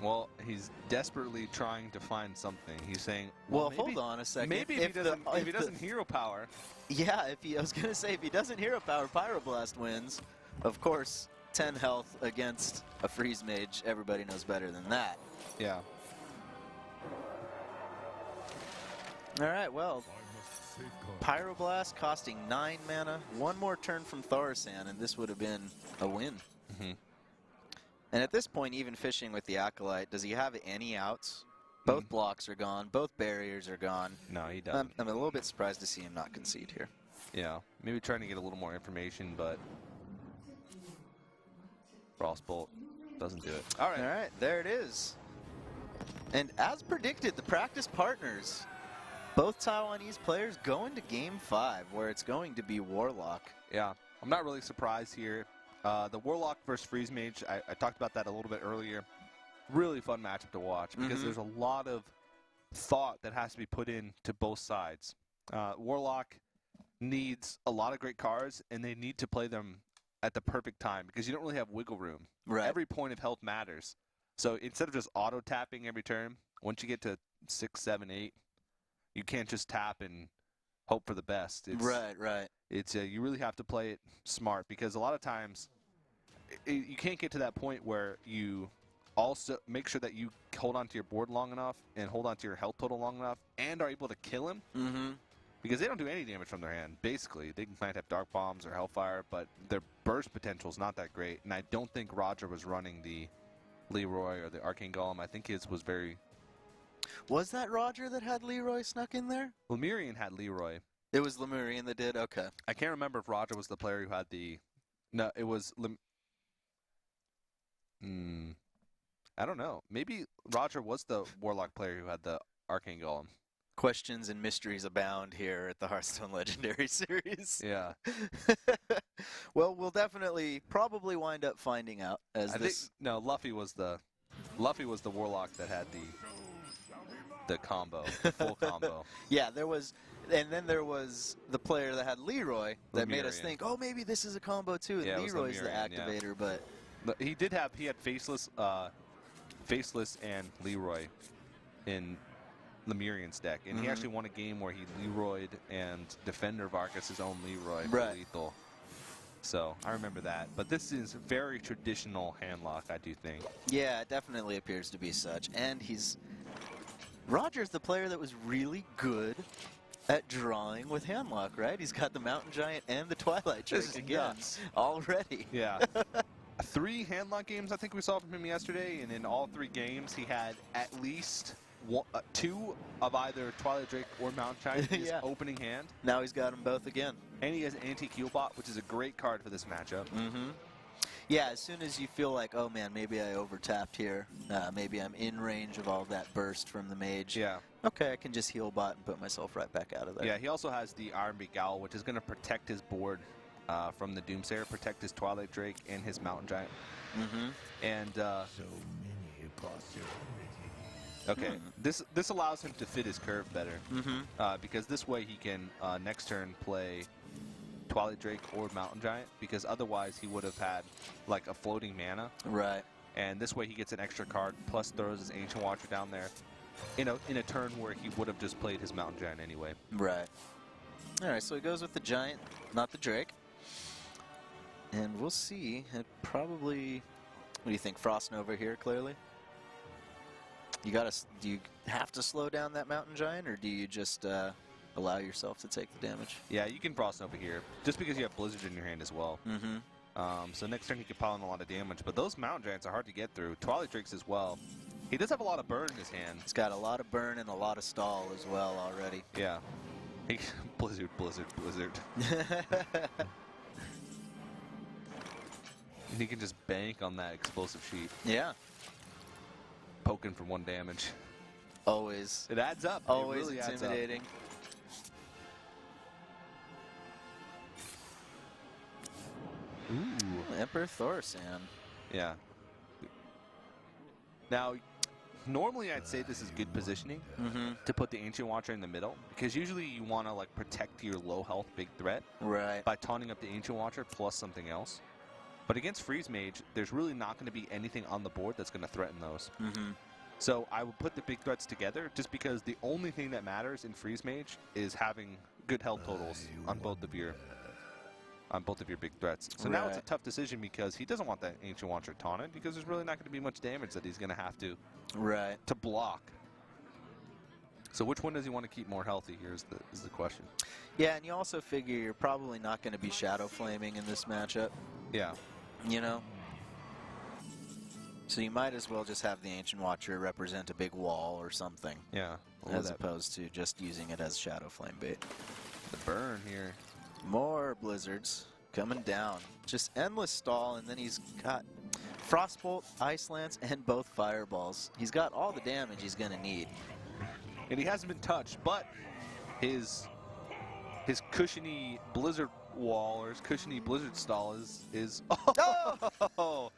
S2: Well, he's desperately trying to find something. He's saying,
S1: well hold on a second.
S2: Maybe if he doesn't hero power.
S1: Yeah, I was going to say, if he doesn't hero power, Pyroblast wins. Of course, 10 health against a freeze mage. Everybody knows better than that.
S2: Yeah.
S1: All right, well, Pyroblast costing 9 mana. One more turn from Thaurissan, and this would have been a win.
S2: Mm-hmm.
S1: And at this point, even fishing with the Acolyte, does he have any outs? Both blocks are gone. Both barriers are gone.
S2: No, he doesn't.
S1: I'm a little bit surprised to see him not concede here.
S2: Yeah, maybe trying to get a little more information, but Frostbolt doesn't do it. All right,
S1: there it is. And as predicted, the practice partners, both Taiwanese players go into Game 5, where it's going to be Warlock.
S2: Yeah, I'm not really surprised here. The Warlock versus Freeze Mage, I talked about that a little bit earlier. Really fun matchup to watch because there's a lot of thought that has to be put into both sides. Warlock needs a lot of great cards, and they need to play them at the perfect time because you don't really have wiggle room.
S1: Right.
S2: Every point of health matters. So instead of just auto-tapping every turn, once you get to 6, 7, 8, you can't just tap and hope for the best.
S1: Right.
S2: It's you really have to play it smart because a lot of times you can't get to that point where you also make sure that you hold on to your board long enough and hold on to your health total long enough and are able to kill him. Because they don't do any damage from their hand, basically. They might have Dark Bombs or Hellfire, but their burst potential is not that great. And I don't think Roger was running the Leroy or the Arcane Golem. I think his was very...
S1: Was that Roger that had Leroy snuck in there?
S2: Lemurian had Leroy.
S1: It was Lemurian that did? Okay.
S2: I can't remember if Roger was the player who had the... No, it was... I don't know. Maybe Roger was the Warlock player who had the Arcane Golem.
S1: Questions and mysteries abound here at the Hearthstone Legendary Series.
S2: Yeah.
S1: Well, we'll probably wind up finding out as
S2: No, Luffy was the Warlock that had the combo, the full combo.
S1: Yeah, and then there was the player that had Leroy that made us think, oh, maybe this is a combo too. And Leroy's the activator, but
S2: he had Faceless and Leroy in Lemurian's deck, and he actually won a game where he Leroyed and Defender Vargas' own Leroy for lethal. So I remember that. But this is very traditional handlock, I do think.
S1: Yeah, it definitely appears to be such. And Roger's the player that was really good at drawing with handlock, right? He's got the Mountain Giant and the Twilight Drake again already.
S2: Yeah. 3 handlock games I think we saw from him yesterday, and in all 3 games he had at least 2 of either Twilight Drake or Mountain Giant in his opening hand.
S1: Now he's got them both again.
S2: And he has Anti-Keelbot, which is a great card for this matchup.
S1: Yeah, as soon as you feel like, oh man, maybe I over-tapped here. Maybe I'm in range of all that burst from the mage.
S2: Yeah.
S1: Okay, I can just heal bot and put myself right back out of there.
S2: Yeah, he also has the Ironbeak Owl, which is going to protect his board from the Doomsayer, protect his Twilight Drake and his Mountain Giant. And so many possibilities. Okay, this allows him to fit his curve better because this way he can next turn play Twilight Drake or Mountain Giant, because otherwise he would have had like a floating mana.
S1: Right.
S2: And this way he gets an extra card plus throws his Ancient Watcher down there in a turn where he would have just played his Mountain Giant anyway.
S1: Right. All right, so he goes with the Giant, not the Drake. And we'll see. It probably... What do you think? Frost Nova here, clearly? Do you have to slow down that Mountain Giant, or do you just allow yourself to take the damage?
S2: Yeah, you can Frost Nova here, just because you have Blizzard in your hand as well. So next turn he could pile in a lot of damage, but those Mountain Giants are hard to get through. Twilight Drakes as well. He does have a lot of burn in his hand.
S1: He's got a lot of burn and a lot of stall as well already.
S2: Yeah. Blizzard. And he can just bank on that explosive sheep.
S1: Yeah.
S2: Poking for 1 damage.
S1: Always.
S2: It adds up.
S1: Always
S2: it really
S1: intimidating.
S2: Ooh.
S1: Emperor Thorsan.
S2: Yeah. Now, normally I'd say this is good positioning to put the Ancient Watcher in the middle, because usually you want to like protect your low health big threat by taunting up the Ancient Watcher plus something else. But against Freeze Mage, there's really not going to be anything on the board that's going to threaten those. So I would put the big threats together just because the only thing that matters in Freeze Mage is having good health totals on both of your big threats. So now it's a tough decision because he doesn't want that Ancient Watcher taunted because there's really not going to be much damage that he's going to have to block. So which one does he want to keep more healthy here is the question.
S1: Yeah, and you also figure you're probably not going to be Shadow Flaming in this matchup.
S2: Yeah.
S1: You know? So you might as well just have the Ancient Watcher represent a big wall or something.
S2: Yeah.
S1: As opposed to just using it as Shadow Flame bait.
S2: The burn here.
S1: More blizzards coming down. Just endless stall, and then he's got Frostbolt, Ice Lance, and both Fireballs. He's got all the damage he's going to need.
S2: And he hasn't been touched, but his cushiony Blizzard wall or his cushiony Blizzard stall is oh!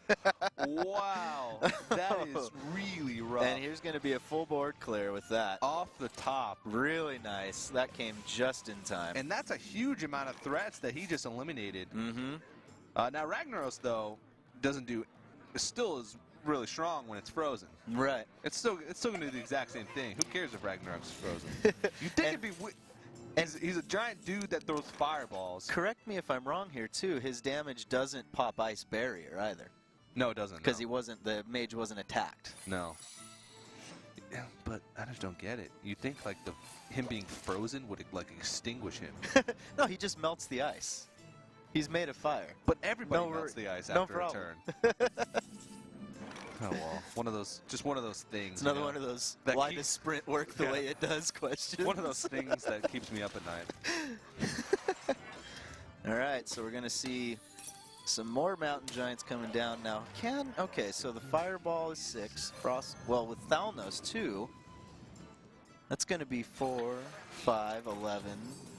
S2: Wow, that is really rough.
S1: And here's going to be a full board clear with that.
S2: Off the top.
S1: Really nice. That came just in time.
S2: And that's a huge amount of threats that he just eliminated. Now Ragnaros, though, still is really strong when it's frozen.
S1: Right.
S2: It's still going to do the exact same thing. Who cares if Ragnaros is frozen? You think it'd be... He's a giant dude that throws fireballs.
S1: Correct me if I'm wrong here, too. His damage doesn't pop Ice Barrier either.
S2: No, it doesn't.
S1: Because the mage wasn't attacked.
S2: No. Yeah, but I just don't get it. You think like him being frozen would like extinguish him?
S1: No, he just melts the ice. He's made of fire.
S2: But everybody melts the ice after a turn. Oh well, one of those things.
S1: It's another one of those. Why does sprint work the way it does? Questions.
S2: One of those things that keeps me up at night.
S1: All right, so we're gonna see some more mountain giants coming down now. Okay, so the fireball is 6. Frost. Well, with Thalnos 2, that's gonna be 4, 5, 11.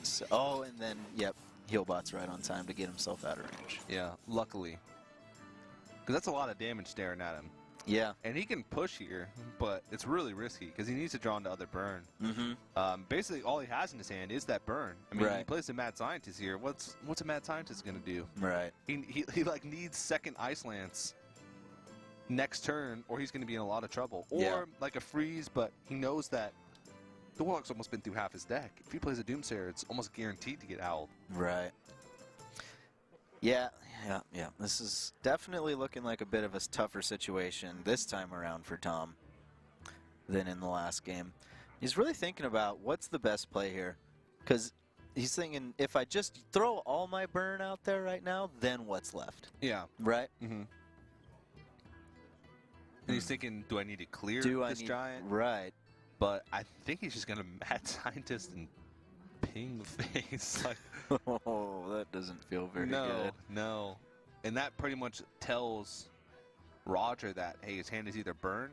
S1: So, and then Healbot's right on time to get himself out of range.
S2: Yeah, luckily, because that's a lot of damage staring at him.
S1: Yeah.
S2: And he can push here, but it's really risky because he needs to draw into other burn. Basically, all he has in his hand is that burn. I mean, he plays a Mad Scientist here. What's a Mad Scientist going to do?
S1: Right.
S2: He like needs second Ice Lance next turn, or he's going to be in a lot of trouble. Or like a freeze, but he knows that the Warlock's almost been through half his deck. If he plays a Doomsayer, it's almost guaranteed to get owled.
S1: Right. Yeah. This is definitely looking like a bit of a tougher situation this time around for Tom than in the last game. He's really thinking about what's the best play here, because he's thinking, if I just throw all my burn out there right now, then what's left?
S2: Yeah.
S1: Right?
S2: And he's thinking, do I need to clear this giant?
S1: Right.
S2: But I think he's just going to Mad Scientist and ping the face. Like,
S1: oh, that doesn't feel very good.
S2: No. And that pretty much tells Roger that, hey, his hand is either burn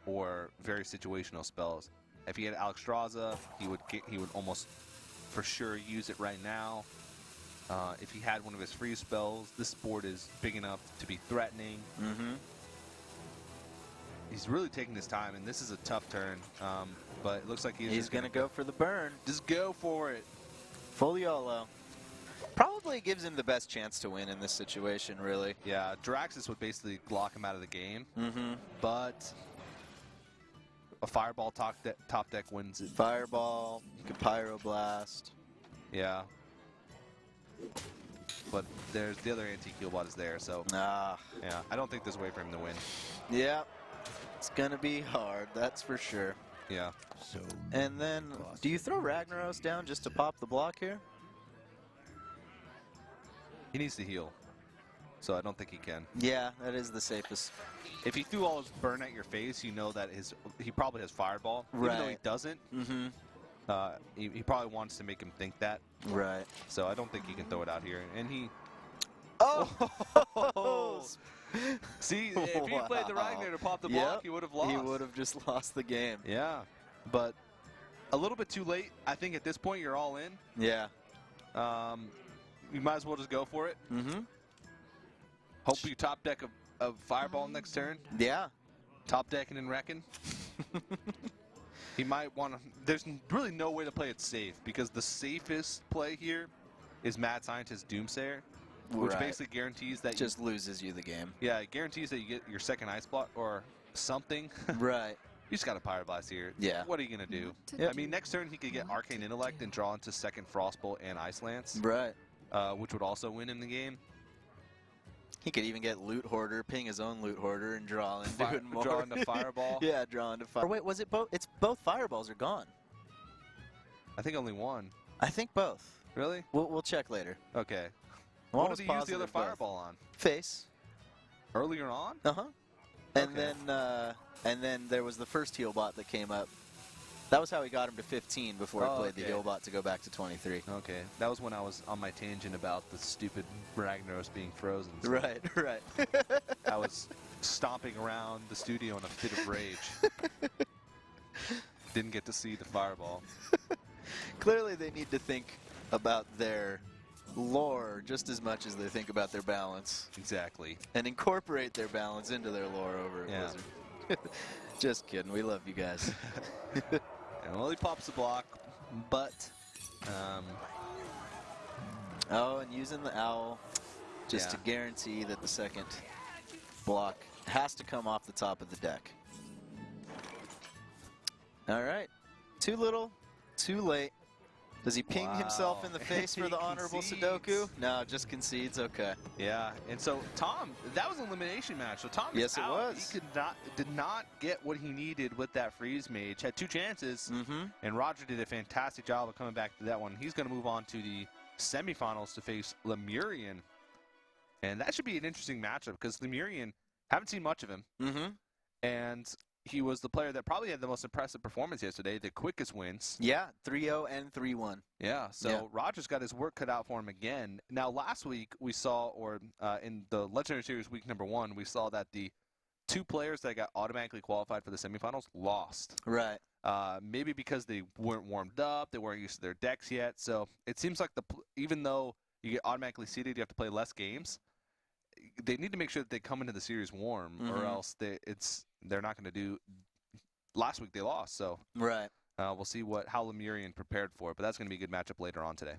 S2: or very situational spells. If he had Alexstrasza, he would almost for sure use it right now. If he had one of his freeze spells, this board is big enough to be threatening. He's really taking his time, and this is a tough turn. But it looks like he's
S1: going to go for the burn.
S2: Just go for it.
S1: Full YOLO. Probably gives him the best chance to win in this situation, really.
S2: Yeah, Draxus would basically lock him out of the game. But a Fireball top deck wins it.
S1: Fireball, you can Pyroblast.
S2: Yeah. But there's the other antique Healbot is there, so yeah, I don't think there's a way for him to win.
S1: Yeah, it's gonna be hard, that's for sure.
S2: Yeah.
S1: And then, do you throw Ragnaros down just to pop the block here?
S2: He needs to heal, so I don't think he can.
S1: Yeah, that is the safest.
S2: If he threw all his burn at your face, you know that he probably has Fireball.
S1: Right.
S2: Even though he doesn't, he probably wants to make him think that.
S1: Right.
S2: So I don't think he can throw it out here. And he...
S1: Oh! Almost.
S2: See, if he played the Ragnar to pop the block, he would have lost.
S1: He would have just lost the game.
S2: Yeah, but a little bit too late. I think at this point you're all in.
S1: Yeah.
S2: You might as well just go for it.
S1: Mm-hmm.
S2: Hope you top deck a Fireball next turn.
S1: Yeah.
S2: Top decking and wrecking. He might want to. There's really no way to play it safe because the safest play here is Mad Scientist Doomsayer, which basically guarantees that
S1: just loses you the game.
S2: Yeah, it guarantees that you get your second Ice Block or something.
S1: Right.
S2: You just got to Pyro Blast here.
S1: Yeah.
S2: What are you going to do? I mean, next turn he could get Arcane Intellect and draw into second Frostbolt and Ice Lance.
S1: Right.
S2: Which would also win him the game.
S1: He could even get Loot Hoarder, ping his own Loot Hoarder, and draw into more.
S2: Draw into Fireball.
S1: Yeah, draw into Fireball. Or wait, was it both? It's both Fireballs are gone.
S2: I think only one.
S1: I think both.
S2: Really?
S1: We'll check later.
S2: Okay.
S1: Well,
S2: What did he use the other Fireball on?
S1: Face.
S2: Earlier on?
S1: Uh-huh. And
S2: Okay.
S1: then there was the first heal bot that came up. That was how he got him to 15 before he played the heal bot to go back to 23.
S2: Okay. That was when I was on my tangent about the stupid Ragnaros being frozen. So
S1: Right, right.
S2: I was stomping around the studio in a fit of rage. Didn't get to see the Fireball.
S1: Clearly they need to think about their lore just as much as they think about their balance.
S2: Exactly.
S1: And incorporate their balance into their lore over at Blizzard. Just kidding. We love you guys.
S2: And well, he pops the block, but...
S1: Oh, and using the owl just to guarantee that the second block has to come off the top of the deck. All right. Too little, too late. Does he ping himself in the face for the honorable Sudoku? No, just concedes. Okay.
S2: Yeah, and so Tom, that was an elimination match. So Tom
S1: Yes, it
S2: out.
S1: was.
S2: He did not get what he needed with that freeze mage. Had two chances, and Roger did a fantastic job of coming back to that one. He's going to move on to the semifinals to face Lemurian, and that should be an interesting matchup because Lemurian, haven't seen much of him, and he was the player that probably had the most impressive performance yesterday, the quickest wins.
S1: Yeah, 3-0 and 3-1.
S2: Yeah, so Roger's got his work cut out for him again. Now, last week we saw, or in the Legendary Series week number 1, we saw that the two players that got automatically qualified for the semifinals lost.
S1: Right.
S2: Maybe because they weren't warmed up, they weren't used to their decks yet. So it seems like even though you get automatically seeded, you have to play less games. They need to make sure that they come into the series warm, or else they're not going to do. Last week they lost, so we'll see how Lemurian prepared for it. But that's going to be a good matchup later on today.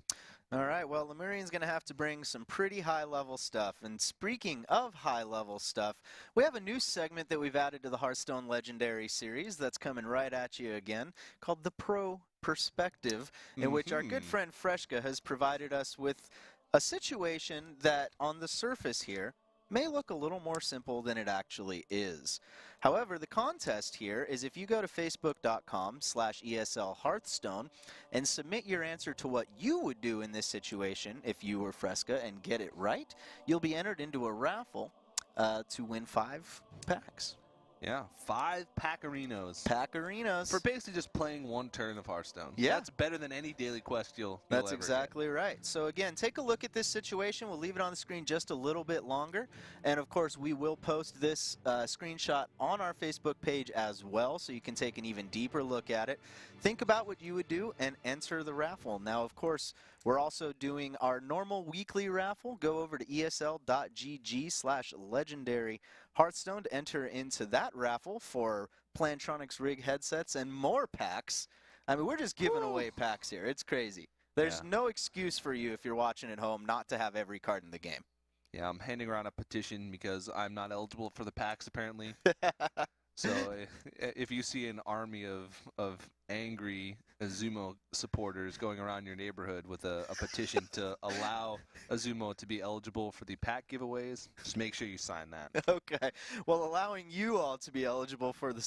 S1: All right, well, Lemurian's going to have to bring some pretty high-level stuff. And speaking of high-level stuff, we have a new segment that we've added to the Hearthstone Legendary Series that's coming right at you again, called the Pro Perspective, in which our good friend Freshka has provided us with a situation that, on the surface here, may look a little more simple than it actually is. However, the contest here is if you go to facebook.com/ESL Hearthstone and submit your answer to what you would do in this situation if you were Fresca and get it right, you'll be entered into a raffle to win 5 packs.
S2: Yeah, 5 Packarinos.
S1: Packarinos.
S2: For basically just playing one turn of Hearthstone.
S1: Yeah.
S2: That's better than any daily quest you'll
S1: That's
S2: ever
S1: exactly right. So again, take a look at this situation. We'll leave it on the screen just a little bit longer. And of course, we will post this screenshot on our Facebook page as well, so you can take an even deeper look at it. Think about what you would do and enter the raffle. Now, of course, we're also doing our normal weekly raffle. Go over to esl.gg/legendary Hearthstone to enter into that raffle for Plantronics rig headsets and more packs. I mean, we're just giving away packs here. It's crazy. There's no excuse for you if you're watching at home not to have every card in the game.
S2: Yeah, I'm handing around a petition because I'm not eligible for the packs apparently. So if you see an army of angry Azumo supporters going around your neighborhood with a petition to allow Azumo to be eligible for the pack giveaways, just make sure you sign that.
S1: Okay. Well, allowing you all to be eligible for the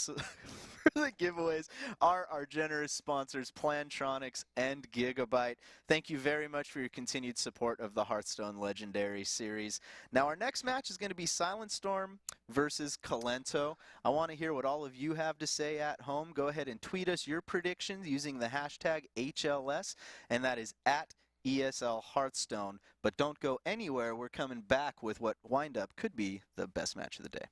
S1: giveaways are our generous sponsors, Plantronics and Gigabyte. Thank you very much for your continued support of the Hearthstone Legendary Series. Now, our next match is going to be Silent Storm versus Kalento. I want to hear what all of you have to say at home. Go ahead and tweet us your predictions using the hashtag HLS, and that is at ESL Hearthstone. But don't go anywhere. We're coming back with what wind up could be the best match of the day.